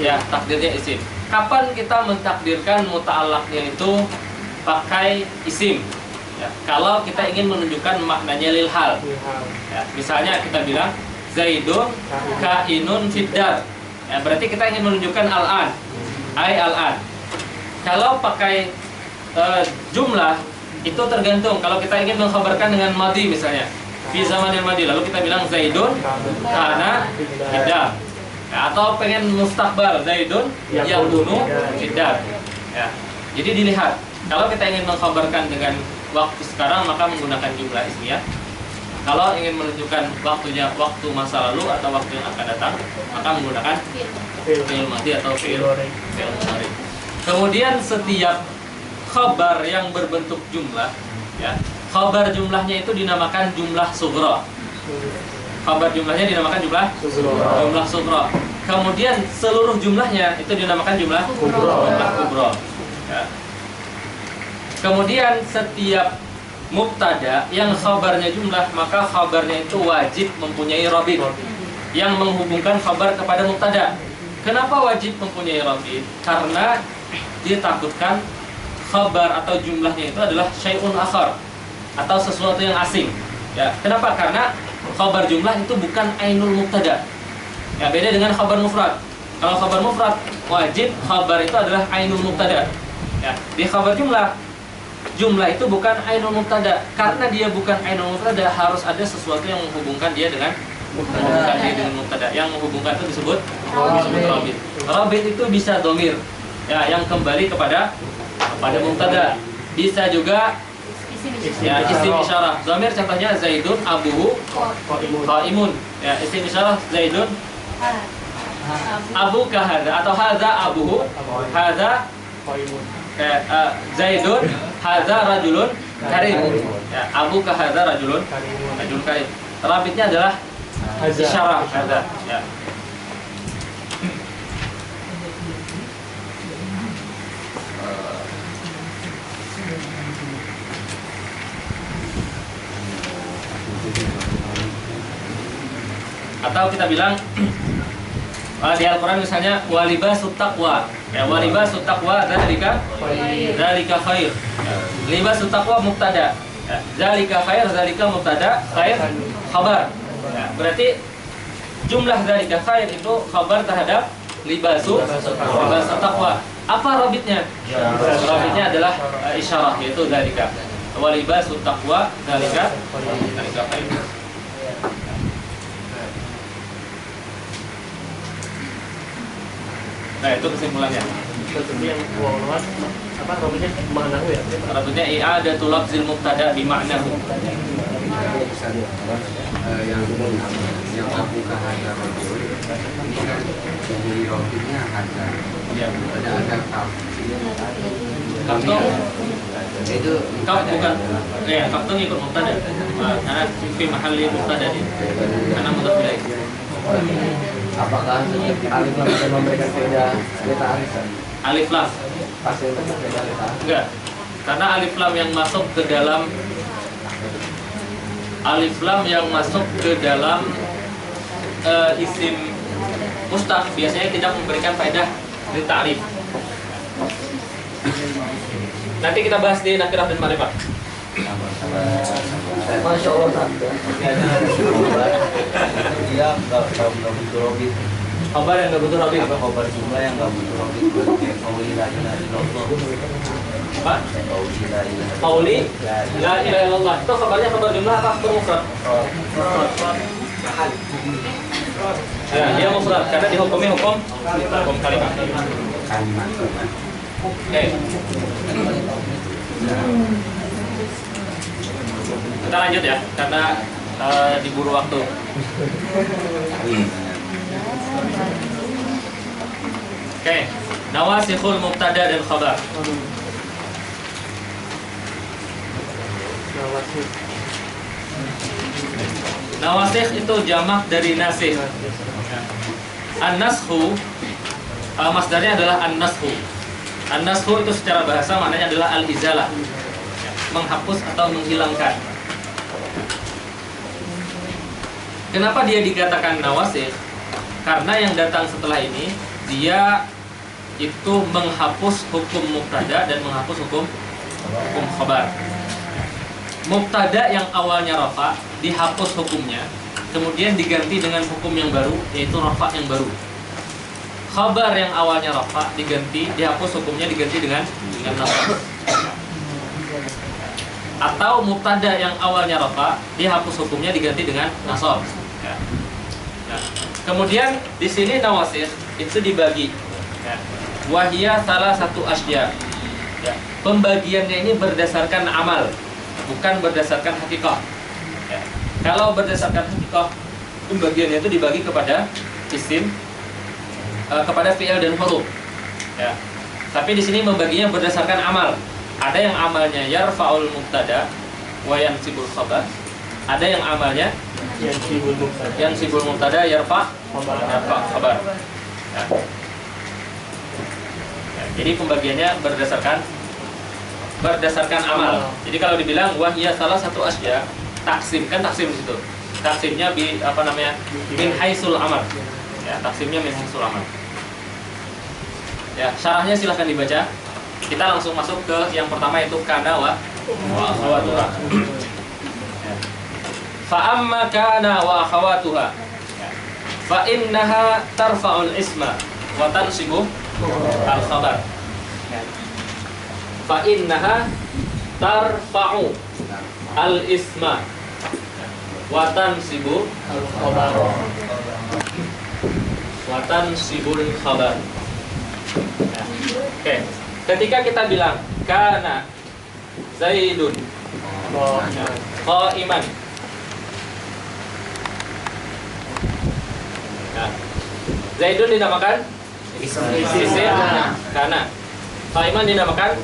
ya takdirnya isim. Kapan kita mentakdirkan muta'allaqnya itu pakai isim? Ya, kalau kita ingin menunjukkan maknanya lil hal. Ya, misalnya kita bilang Zaidun kainun fiddar. Ya, berarti kita ingin menunjukkan al-an. Al-an. Kalau pakai jumlah itu tergantung. Kalau kita ingin mengkhabarkan dengan madhi misalnya, fi zamanil madhi, lalu kita bilang Zaidun kana fiddar. Ya, atau pengen mustaqbal Zaidun yang bunuh fiddar. Ya. Jadi dilihat. Kalau kita ingin mengkhabarkan dengan waktu sekarang maka menggunakan jumlah ismiyah. Kalau ingin menunjukkan waktunya waktu masa lalu atau waktu yang akan datang, maka menggunakan fi'il madhi atau fi'il mudhari. Kemudian setiap khabar yang berbentuk jumlah, ya, khabar jumlahnya itu dinamakan jumlah sughra. Khabar jumlahnya dinamakan jumlah sughra. Kemudian seluruh jumlahnya itu dinamakan jumlah kubra. Ya. Kemudian setiap mubtada yang khabarnya jumlah, maka khabarnya itu wajib mempunyai rabit yang menghubungkan khabar kepada mubtada. Kenapa wajib mempunyai rabit? Karena ditakutkan khabar atau jumlahnya itu adalah syai'un akhar atau sesuatu yang asing. Ya, kenapa? Karena khabar jumlah itu bukan ainul mubtada. Ya, beda dengan khabar mufrad. Kalau khabar mufrad wajib khabar itu adalah ainul mubtada. Ya, di khabar jumlah itu bukan ainul mubtada. Karena dia bukan ainul mubtada, harus ada sesuatu yang menghubungkan dia dengan mubtada. Yang menghubungkan itu disebut rabit. Rabit itu bisa domir, ya, yang kembali kepada mubtada. Bisa juga ya, isim isyarah. Domir contohnya Zaidun abuhu qaimun. Ya, isim isyarah Zaidun abu kahada atau hadza abuhu hadza Zaidun hadza rajulun karim. Ya, abu kahada rajulun karim. Rabitnya adalah isyarah hadza. Ya. Atau kita bilang di Al-Quran misalnya walibasut taqwa. Ya, walibasut taqwa dzalika khair. Libasut taqwa mubtada. Ya, dzalika khair, dzalika mubtada, khair khabar. Ya, berarti jumlah dzalika khair itu khabar terhadap libasut taqwa. Apa rabitnya? Rabitnya adalah isyarah, yaitu dzalika. Walibasut taqwa dzalika khair. Nah, itu kesimpulannya. Seperti yang wawalan apa robotnya maknahu ya? Rabitnya i'adatul lafzil mubtada bi ma'nahu. Yang aku kahada rojul ini kan jadi robitnya ada. Ya. Ada Kaptung itu bukan. Ya, kaptung ikut mubtada. Karena fi mahalli mubtada ini. Karena mudhaf ilaih. Apakah alif lam akan memberikan beda letaan? Alif lam Pasti beda letaan. enggak. Karena alif lam yang masuk ke dalam isim mustaq biasanya tidak memberikan faedah di ta'rif. Nanti kita bahas di nakirah dan ma'rifah. Masya Allah, tante. Dia nggak butuh robit. Khabar yang nggak butuh rabit. Apa khabar jumlah yang nggak butuh robit? Kayak qauli la ilaha illallah. Apa? Qauli la ilaha Qauli la ilaha illallah. Itu khabarnya khabar jumlah apa khabar mufrad? Ya, dia mufrad karena dihukumi hukum kalimat. Oke. Kita lanjut ya, karena diburu waktu. Oke, nawasikhul mubtada dan khabar. Nawasikh itu jamak dari nasikh. An-naskhu masdarnya adalah an-naskhu. An-naskhu itu secara bahasa maknanya adalah al-izalah, menghapus atau menghilangkan. Kenapa dia dikatakan nawasikh? Karena yang datang setelah ini dia itu menghapus hukum mubtada dan menghapus hukum khabar. Mubtada yang awalnya rafa dihapus hukumnya, kemudian diganti dengan hukum yang baru, yaitu rafa yang baru. Khabar yang awalnya rafa dihapus hukumnya, diganti dengan nasab. Atau mubtada yang awalnya rafa dihapus hukumnya, diganti dengan nasab. Ya. Nah, kemudian di sini nawasikh itu dibagi. Ya. Wahia salah satu asya. Ya. Pembagiannya ini berdasarkan amal, bukan berdasarkan hakikah. Ya. Kalau berdasarkan hakikah, pembagiannya itu dibagi kepada isim, kepada fi'il dan huruf. Ya. Tapi di sini membaginya berdasarkan amal. Ada yang amalnya yarfa'ul mubtada wa yansibul khabar. Ada yang amalnya yansibul mubtada yarfa' khabar. Ya. Ya, jadi pembagiannya berdasarkan amal. Jadi kalau dibilang wahia salah satu asya, taksim kan taksim di situ. Taksimnya min haisul amal. Ya, taksimnya min haisul amal. Ya, syarahnya silahkan dibaca. Kita langsung masuk ke yang pertama, yaitu kana wa akhawatuha. Ya. Fa amma kana wa akhawatuha, ya, fa innaha tarfa'ul isma wa tansibu al khabar. Ya. Fa innaha tarfa'u al isma wa tansibu al khabar. Wa tansibul khabar. Ya. Oke. Ketika kita bilang kana Zaidun qa'iman, nah, Zaidun dinamakan isim kana, qa'iman dinamakan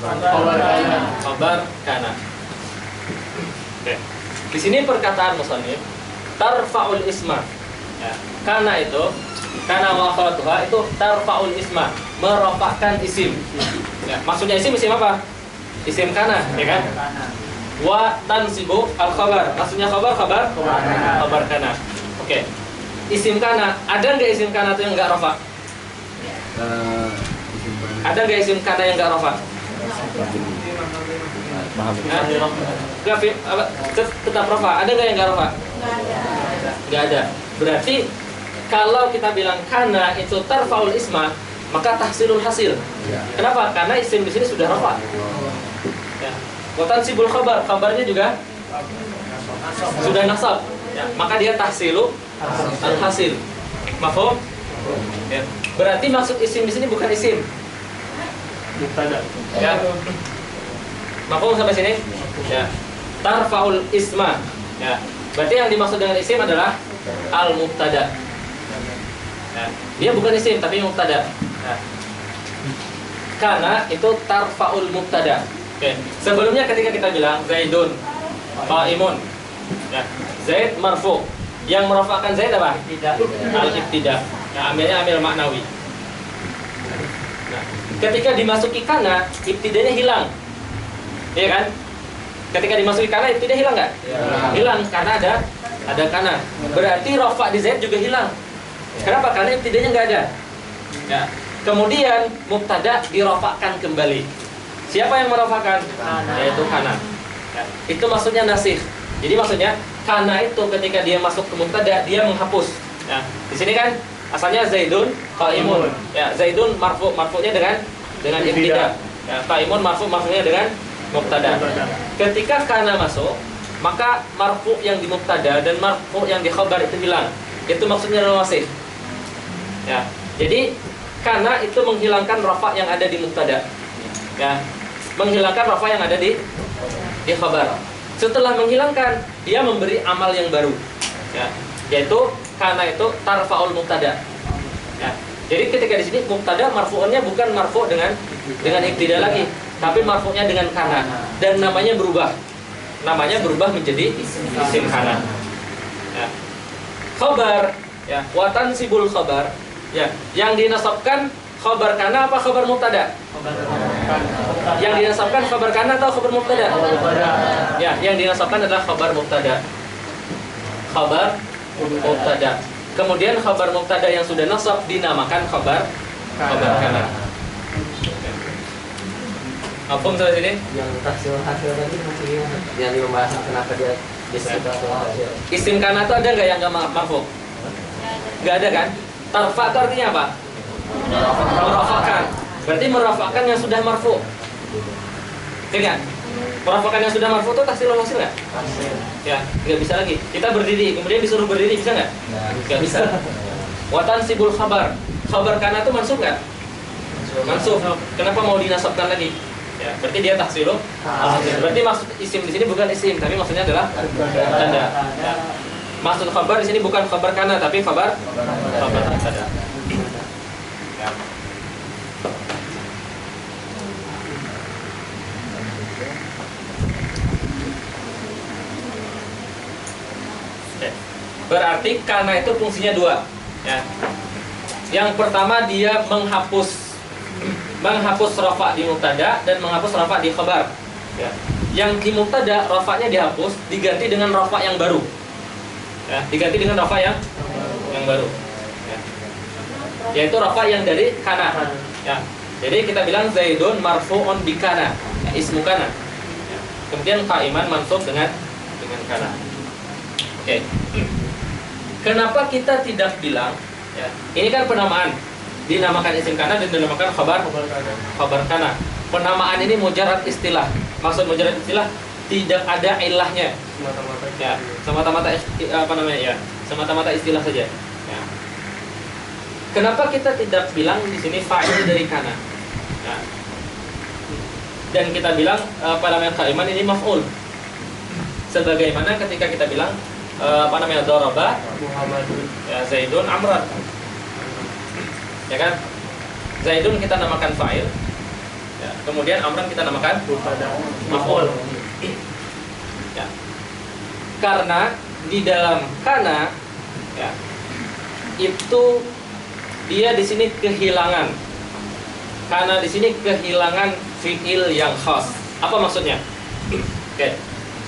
khabar kana. Oke. Di sini perkataan musannif tarfa'ul isma. Ya. Kana itu, kana wa akhawatuha itu tarfa'ul isma, merofakkan isim. Ya, maksudnya isim apa? Isim kana, ya kan? Wa tansibu al khabar, maksudnya khabar kana. Oke. Isim kana, ada nggak isim kana itu yang nggak rofa? Ada nggak isim kana yang nggak rofa? Nggak, tetap rofa. Ada nggak yang nggak rofa? Nggak ada. Berarti kalau kita bilang kana itu tarfaul isma, maka tahsilul hasil. Kenapa? Karena isim di sini sudah rafa. Ya. Wa tansibul khabar, kabarnya juga sudah nasab. Ya. Maka dia tahsilu al hasil. Mafhum? Ya. Berarti maksud isim di sini bukan isim mubtada. Ya. Mafhum sampai sini? Ya. Tarfaul isma. Ya. Berarti yang dimaksud dengan isim adalah al mubtada. Ya. Dia bukan isim tapi mubtada. Nah, karena itu tarfaul mubtada. Oke. Sebelumnya ketika kita bilang Zaidun qa'imun, ya, Zaid marfu. Yang merafa'kan Zaid apa? Al-ibtida. Nah, ambilnya ambil maknawi. Nah, ketika dimasuki kana, ibtidanya hilang. Iya kan? Ketika dimasuki kana, ibtida hilang nggak? Ya. Hilang karena ada kana. Berarti rafa di Zaid juga hilang. Kenapa? Karena ibtidanya nggak ada. Ya. Kemudian mubtada dirofakkan kembali. Siapa yang merofakkan? Yaitu kana. Ya. Itu maksudnya nasikh. Jadi maksudnya kana itu ketika dia masuk ke mubtada dia menghapus. Nah, di sini kan asalnya Zaidun qa'imun. Ya, Zaidun marfu'nya dengan ibtida. Ya, qa'imun marfu'nya dengan mubtada. Ketika kana masuk, maka marfu' yang di mubtada dan marfu' yang di khabar itu hilang. Itu maksudnya nasikh. Ya. Jadi karena itu menghilangkan rafa yang ada di mubtada. Ya, menghilangkan rafa yang ada di khabar. Setelah menghilangkan, dia memberi amal yang baru. Ya, yaitu kana itu tarfaul mubtada. Ya. Jadi ketika di sini mubtada marfu'nya bukan marfu' dengan ibtida lagi, tapi marfu'nya dengan kana dan namanya berubah. Namanya berubah menjadi isim kana. Ya. Khabar, ya, wa tansibul khabar, ya, yang dinasabkan khabar kana apa khabar mubtada? Yang dinasabkan khabar kana atau khabar mubtada? Ya, yang dinasabkan adalah khabar mubtada. Khabar mubtada. Kemudian khabar mubtada yang sudah nasab dinamakan khabar kana. Apa sampai sini? Yang tahsil hasil tadi masih gimana? Yang dibahas kenapa dia disebut tahsil hasil? Isim kana itu ada nggak yang nggak marfu? Nggak ada kan? Tarfa itu artinya apa? Merafakan. Berarti merafakan yang sudah marfu. Ingat? Merafakan yang sudah marfu itu tahsil hasil nggak? Ya, nggak bisa lagi. Kita berdiri, kemudian disuruh berdiri, bisa nggak? Nggak bisa. Watan sibul khabar. Khabar kana itu mansub nggak? Mansub. Kenapa mau dinasabkan lagi? Ya, berarti dia tahsil. Berarti maksud isim di sini bukan isim, tapi maksudnya adalah tanda. Ya. Maksud khabar di sini bukan khabar kana, tapi khabar tanda. Ya. Berarti kana itu fungsinya dua, ya. Yang pertama dia menghapus rafa di mubtada dan menghapus rafa di khabar, ya. Yang di mubtada rafanya dihapus, diganti dengan rafa yang baru, ya. Diganti dengan rafa yang baru, ya. Yaitu rafa yang dari kana, ya. Jadi kita bilang Zaidun marfu'un bi kana, ya, ismu kana, ya. Kemudian qaiman mansub dengan kana. Oke. Kenapa kita tidak bilang, ya, ini kan penamaan, dinamakan isim kana dan dinamakan khabar kana. Penamaan ini mujarad istilah. Maksud mujarad istilah tidak ada ilahnya. Ya, semata-mata ya, semata-mata istilah saja. Ya. Kenapa kita tidak bilang di sini fa'il dari kana? Ya. Dan kita bilang qaiman ini maf'ul. Sebagaimana ketika kita bilang daraba ya Zaidun Amran, ya kan? Zaidun kita namakan fa'il, ya. Kemudian Amran kita namakan maf'ul, ya. Karena di dalam kana, ya, itu dia di sini kehilangan, karena di sini kehilangan fi'il yang khas. Apa maksudnya? Oke.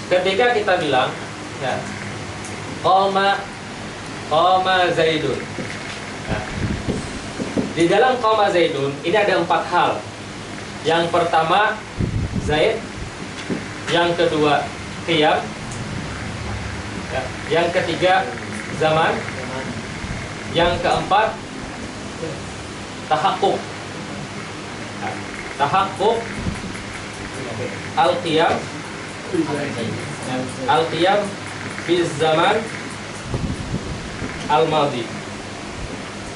Ketika kita bilang, ya, Qama Zaidun. Nah, di dalam qama Zaidun ini ada 4 hal. Yang pertama Zaid, yang kedua qiyam, ya. Yang ketiga zaman, yang keempat tahaqquk. Nah, tahaqquk, al-qiyam fi zaman al-madi,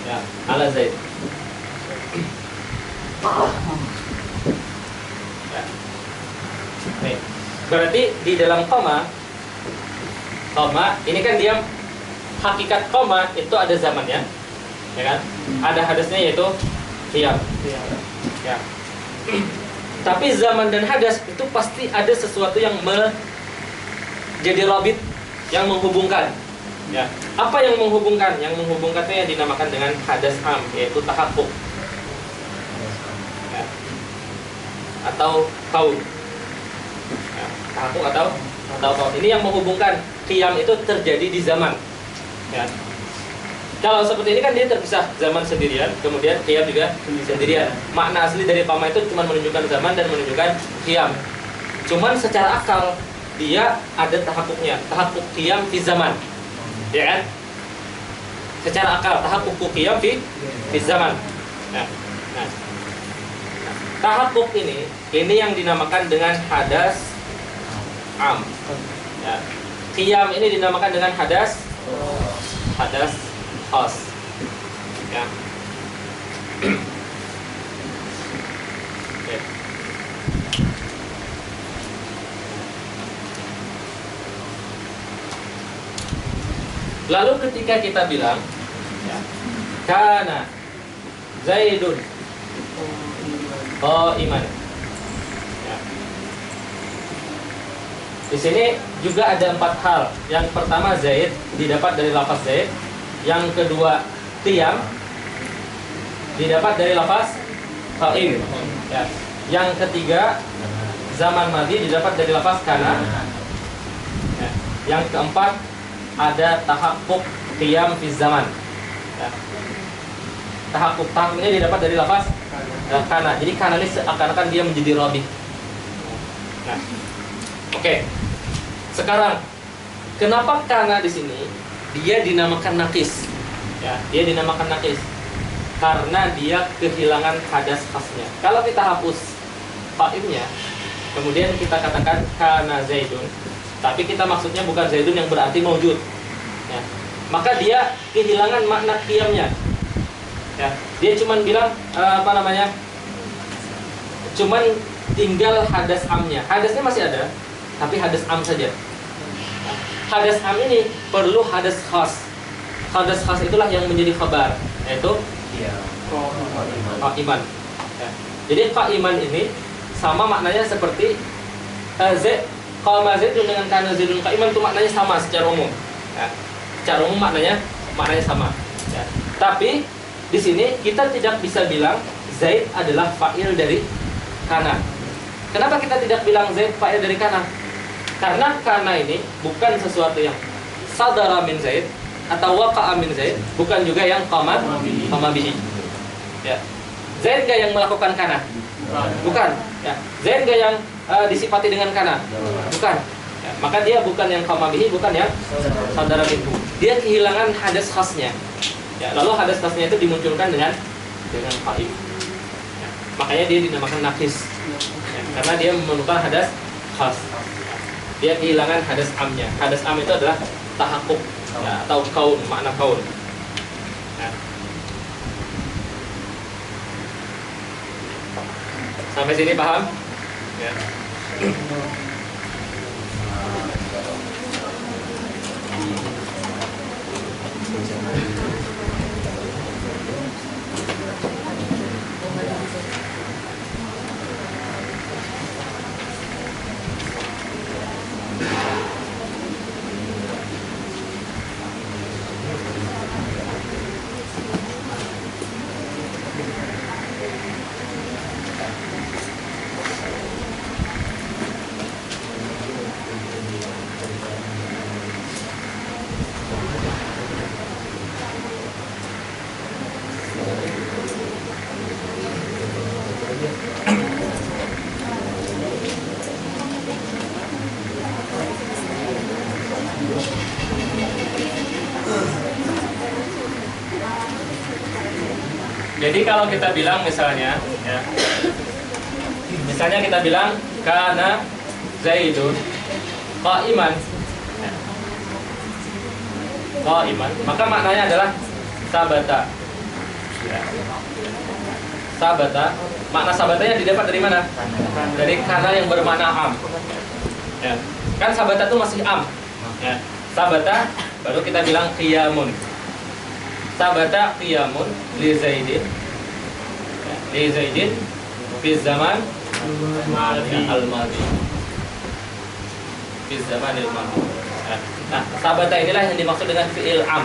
ya, ala Zaid. Ya. Nih, berarti di dalam koma ini kan dia hakikat koma itu ada zamannya, ya kan? Ada hadasnya yaitu qiyam. Ya. Tapi zaman dan hadas itu pasti ada sesuatu yang jadi rabit, yang menghubungkan. Ya. Apa yang menghubungkan? Yang menghubungkan itu yang dinamakan dengan hadas am, yaitu tahaqquk, ya, atau qaul. Ya, tahaqquk atau qaul. Ini yang menghubungkan. Qiyam itu terjadi di zaman. Ya. Kalau seperti ini kan dia terpisah, zaman sendirian, kemudian qiyam juga sendirian. Makna asli dari qama itu cuma menunjukkan zaman dan menunjukkan qiyam. Cuman secara akal dia ada tahaqquknya, tahaqquk qiyam fi zaman. Ya kan? Secara akal tahaqquk qiyam fi zaman. Nah, tahaqquk ini yang dinamakan dengan hadas am. Ya. Qiyam ini dinamakan dengan hadas khas. Ya. Oke. Lalu ketika kita bilang ya, kana Zaidun qa'iman. Ya. Di sini juga ada 4 hal. Yang pertama Zaid didapat dari lafaz Zaid. Yang kedua qiyam didapat dari lafaz qa'im. Ya. Yang ketiga zaman madhi didapat dari lafaz kana. Ya. Yang keempat ada tahakkuk qiyam fi zaman. Ya. Tahakkuknya didapat dari lafaz kana. Jadi kana ini seakan-akan dia menjadi rabi. Nah, oke. Sekarang kenapa kana di sini dia dinamakan nakis? Ya, dia dinamakan nakis karena dia kehilangan hadas khasnya. Kalau kita hapus fa'ilnya, kemudian kita katakan kana Zaidun, tapi kita maksudnya bukan Zaidun yang berarti maujud. Ya, maka dia kehilangan makna qiyamnya. Ya, dia cuman bilang cuman tinggal hadas amnya. Hadasnya masih ada, tapi hadas am saja. Hadas am ini perlu hadas khas. Hadas khas itulah yang menjadi khabar, yaitu qa'iman. Ya. Jadi qa'iman ini sama maknanya seperti qama Zaidun dengan kana Zaidun qa'iman, itu maknanya sama secara umum. Ya. Secara umum maknanya sama. Ya. Tapi di sini kita tidak bisa bilang Zaid adalah fa'il dari kana. Kenapa kita tidak bilang Zaid fa'il dari kana? Karena kana ini bukan sesuatu yang sadara min Zaid atau waqa'a min Zaid, bukan juga yang qama bihi. Ya. Zaid gak yang melakukan kana? Bukan. Ya. Zaid gak yang disifati dengan kana? Bukan. Ya. Maka dia bukan yang qama bihi, bukan yang sadara minhu. Dia kehilangan hadas khasnya. Ya, lalu hadas khasnya itu dimunculkan dengan qa'im. Ya. Makanya dia dinamakan nakis. Ya. Karena dia memerlukan hadas khas. Dia kehilangan hadas amnya. Hadas am itu adalah tahakkuk, ya, atau kaun, makna kaun. Ya. Sampai sini paham? Ya. Jadi kalau kita bilang misalnya, ya, misalnya kita bilang kana Zaidun qa'iman, ya, qa'iman, maka maknanya adalah sabata. Ya. Sabata, makna sabatanya didapat dari mana? Dari kana yang bermakna am. Ya. Kan sabata itu masih am. Ya. Sabata, baru kita bilang qiyamun. Sabata qiyamun li Zaidin, ya, li Zaidin fi zaman al-madhi, fi zaman al-madhi. Nah, sabata inilah yang dimaksud dengan fi'il am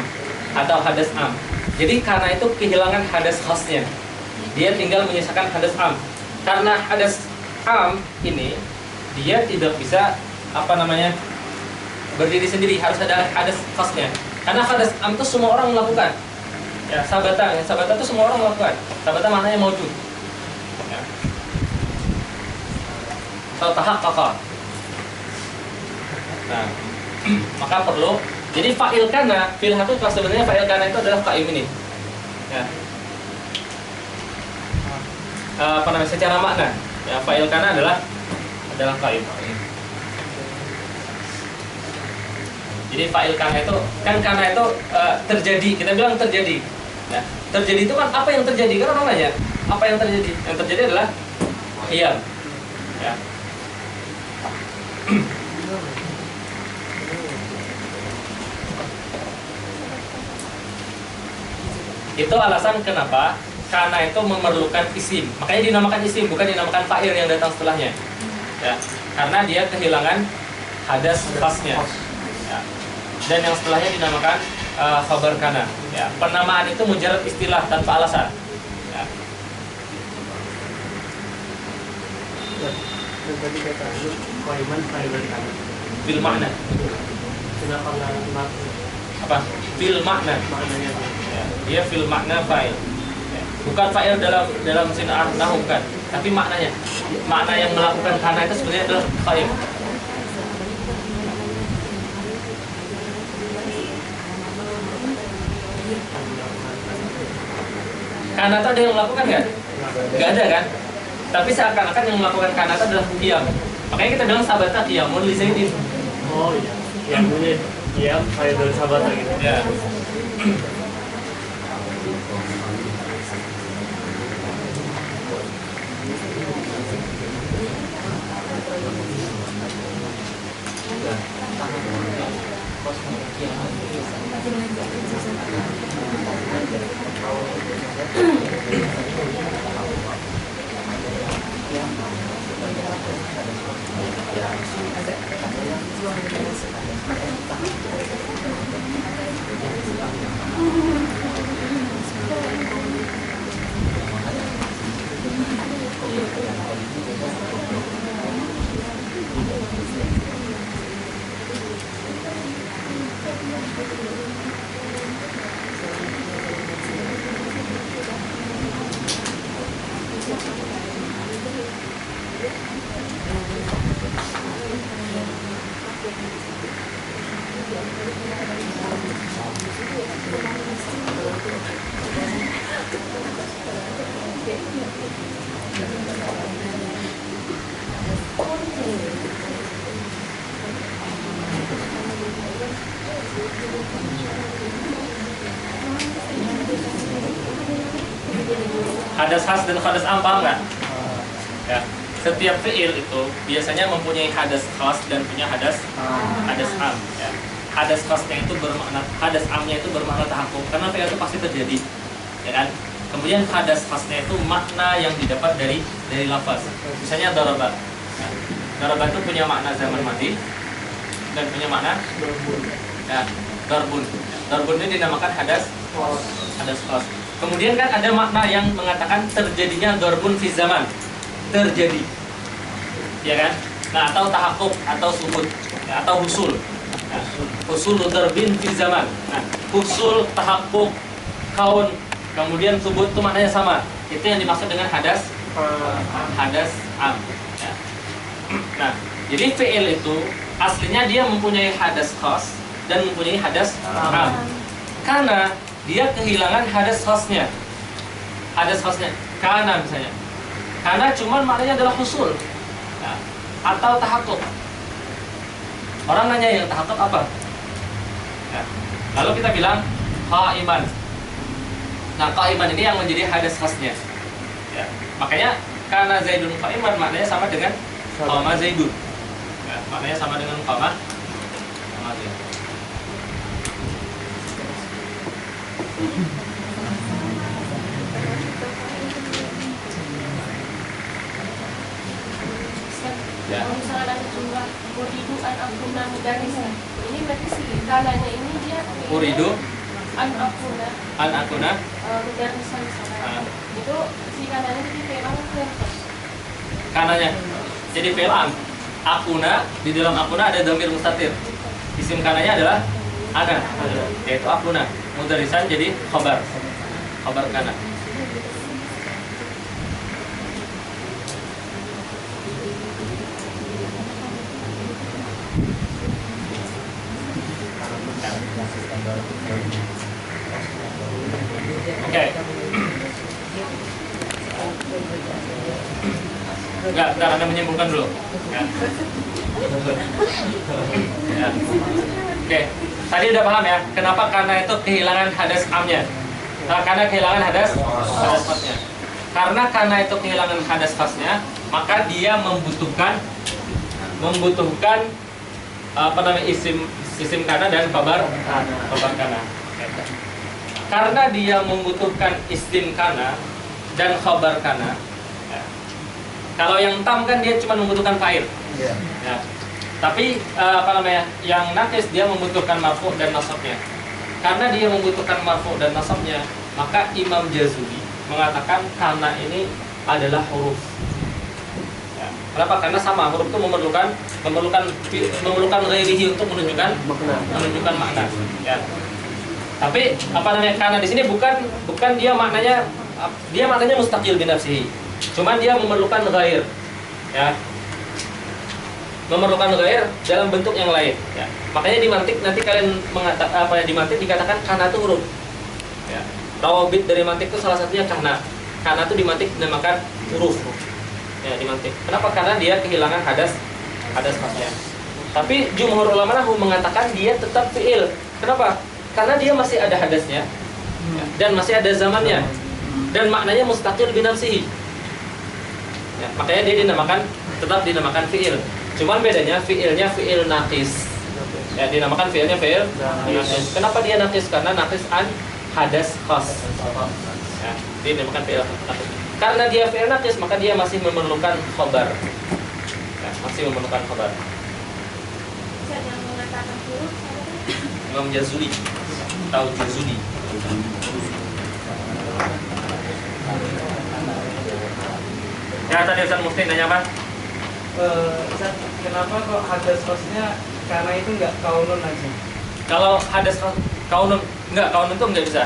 atau hadas am. Jadi karena itu kehilangan hadas khasnya, dia tinggal menyisakan hadas am. Karena hadas am ini dia tidak bisa berdiri sendiri, harus ada hadas khasnya. Karena hadas am itu semua orang melakukan. Ya, sabata itu semua orang melakukan. Sabata maknanya maujud. Ya. Atau tahaqqaqa. Nah, maka perlu. Jadi fa'il kana, fil haqiqah sebenarnya fa'il kana itu adalah qa'im ini. Ya. Secara makna, ya, fa'il kana adalah qa'im. Jadi fa'il kana itu kan terjadi, kita bilang terjadi. Ya, terjadi itu kan apa yang terjadi? Kan orang nanya, apa yang terjadi? Yang terjadi adalah qiyam. Ya. Itu alasan kenapa karena itu memerlukan isim. Makanya dinamakan isim, bukan dinamakan fa'il yang datang setelahnya. Ya, karena dia kehilangan hadas khasnya. Ya. Dan yang setelahnya dinamakan khabar kana. Ya, penamaan itu mujarad istilah tanpa alasan. Ya. Dan tadi kata qaiman fa'il dari kana. Bil makna. Kenapa nggak Apa? Bil makna. maknanya? Ya, dia fil makna fa'il. Ya. Bukan fa'il dalam sinar nahu, bukan. Tapi maknanya. Makna yang melakukan kana itu sebenarnya adalah qaim. Kana itu ada yang melakukan nggak? Nggak ada kan? Tapi seakan-akan yang melakukan kana itu adalah qiyam. Makanya kita bilang sabata qiyamun li Zaidin. Oh iya, yang punya ya fa'il dari sabata gitu. Ya. Hadas khas dan hadas am, paham nggak? Ya, setiap fiil itu biasanya mempunyai hadas khas dan punya hadas am. Ya. Hadas khasnya itu bermakna, hadas amnya itu bermakna tahakkuk karena fiil itu pasti terjadi, ya kan? Kemudian hadas khasnya itu makna yang didapat dari lafaz. Misalnya daraba. Ya. Daraba itu punya makna zaman mati dan punya makna ya, darbun. Darbun ini dinamakan hadas khas. Kemudian kan ada makna yang mengatakan terjadinya darbun fi zaman, terjadi, ya kan? Nah, atau tahakkuk atau subut, ya, atau husul. Nah, husul darbin fi zaman. Nah, husul, tahakkuk, kaun, kemudian subut itu maknanya sama. Itu yang dimaksud dengan hadas am. Ya. Nah, jadi fi'il itu aslinya dia mempunyai hadas khas dan mempunyai hadas am. Karena dia kehilangan hadas khasnya. Hadas khasnya karena misalnya. Karena cuman maknanya adalah husul. Ya. Atau tahakkuk. Orang nanya yang tahakkuk apa? Ya. Lalu kita bilang qaiman. Nah, qaiman ini yang menjadi hadas khasnya. Ya. Makanya karena Zaidun qaiman maknanya sama dengan qama Zaidun. Ya, maknanya sama dengan qama Zaidun. Ya. Kalau misalnya ada jumlah uridu an akuna mudarrisan, ini berarti si kananya ini dia Uridu an akuna mudarrisan misalnya. Itu si kananya jadi memang kertas. kananya. Jadi fi'il am. Akuna, di dalam akuna ada dhamir mustatir. Isim kananya adalah ana, yaitu akuna. Mudarisan jadi khabar kana. Oke. Enggak, Anda menyimpulkan dulu. Ya. Ya. Oke, tadi udah paham ya, kenapa karena itu kehilangan hadas amnya. Nah, karena kehilangan hadas khasnya. Karena itu kehilangan hadas khasnya, maka dia membutuhkan apa namanya isim kana dan khabar kana. karena dia membutuhkan istim kana dan khabar kana. Ya. Kalau yang tam kan dia cuma membutuhkan fa'il. Ya. Tapi yang nakis dia membutuhkan marfu dan nasabnya. Karena dia membutuhkan marfu dan nasabnya, maka Imam Jazuli mengatakan kana ini adalah huruf. Ya. Kenapa? Karena sama huruf itu memerlukan ghairihi untuk menunjukkan makna. Ya. Tapi karena di sini bukan dia maknanya mustaqil binafsihi. Cuman dia memerlukan ghair. Ya. Memerlukan ghair dalam bentuk yang lain. Ya. Makanya di mantik nanti kalian di mantik dikatakan kana itu huruf. Ya. Rawabit dari mantik itu salah satunya kana. Kana itu di mantik dinamakan huruf. Ya, di mantik. Kenapa? Karena dia kehilangan hadas khasnya. Tapi jumhur ulama nahwu mengatakan dia tetap fi'il. Kenapa? Karena dia masih ada hadasnya, ya, dan masih ada zamannya, dan maknanya mustaqil binafsihi. Ya, makanya dia tetap dinamakan fi'il. Cuman bedanya fi'ilnya fi'il naqis. Ya, dinamakan fi'ilnya fi'il naqis. Kenapa dia naqis? Karena naqis an hadas khas. Ya, dia dinamakan fi'il naqis. Karena dia fi'il naqis, maka dia masih memerlukan khabar. Ya, masih memerlukan khabar. Yang mengatakan huruf Imam Jazuli atau Jazuli. Ya, tadi Ustaz Mufti nanya apa? Ustaz, kenapa kok hadas khasnya karena itu nggak kaunun aja? Kalau hadas kaunun itu nggak bisa.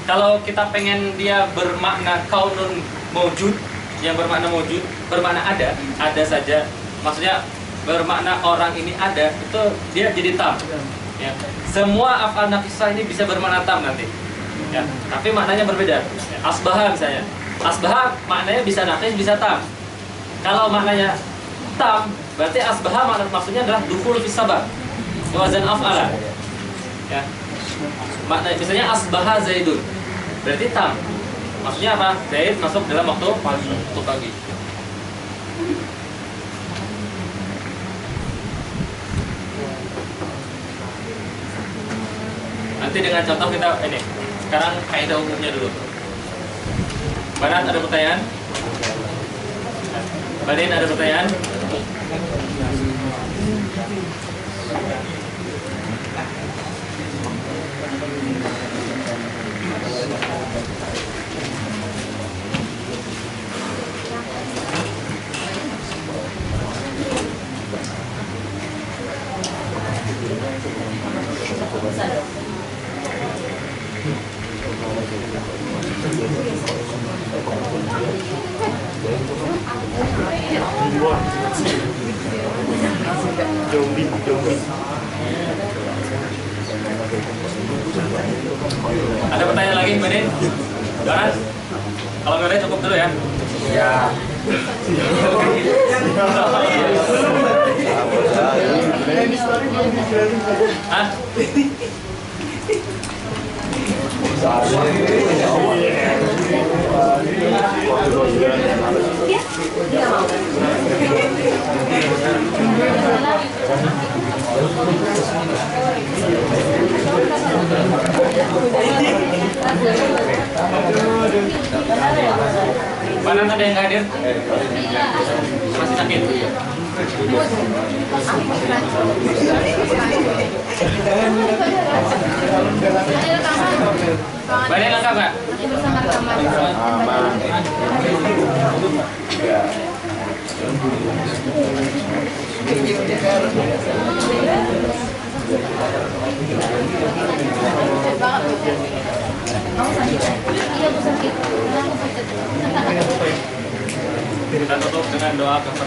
Kalau kita pengen dia bermakna kaunun mawjud, yang bermakna mawjud, bermakna ada saja. Maksudnya bermakna orang ini ada, itu dia jadi tam. Ya. Semua af'al naqisah ini bisa bermakna tam nanti. Ya. Tapi maknanya berbeda. Ya. Asbaha misalnya. Asbaha maknanya bisa naqis, bisa tam. Kalau maknanya tam, berarti asbaha maksudnya adalah dukhul fis sabab. Wazan af'ala. Ya. Maknanya misalnya asbaha Zaidun. Berarti tam. Maksudnya apa? Zaid masuk dalam waktu pagi. Nanti dengan contoh kita ini. Sekarang kaidah umumnya dulu. Barat ada pertanyaan? Badin ada pertanyaan? Zombie. Ada pertanyaan lagi, Mbak Din? Jangan. Kalau nggak ada cukup dulu ya. Ya. Hah? Mana ada yang nggak hadir? Masih sakit? Badan lengkap nggak? bersama rekaman. Kamu sakit? Iya, aku sakit. Kita tutup dengan doa kepada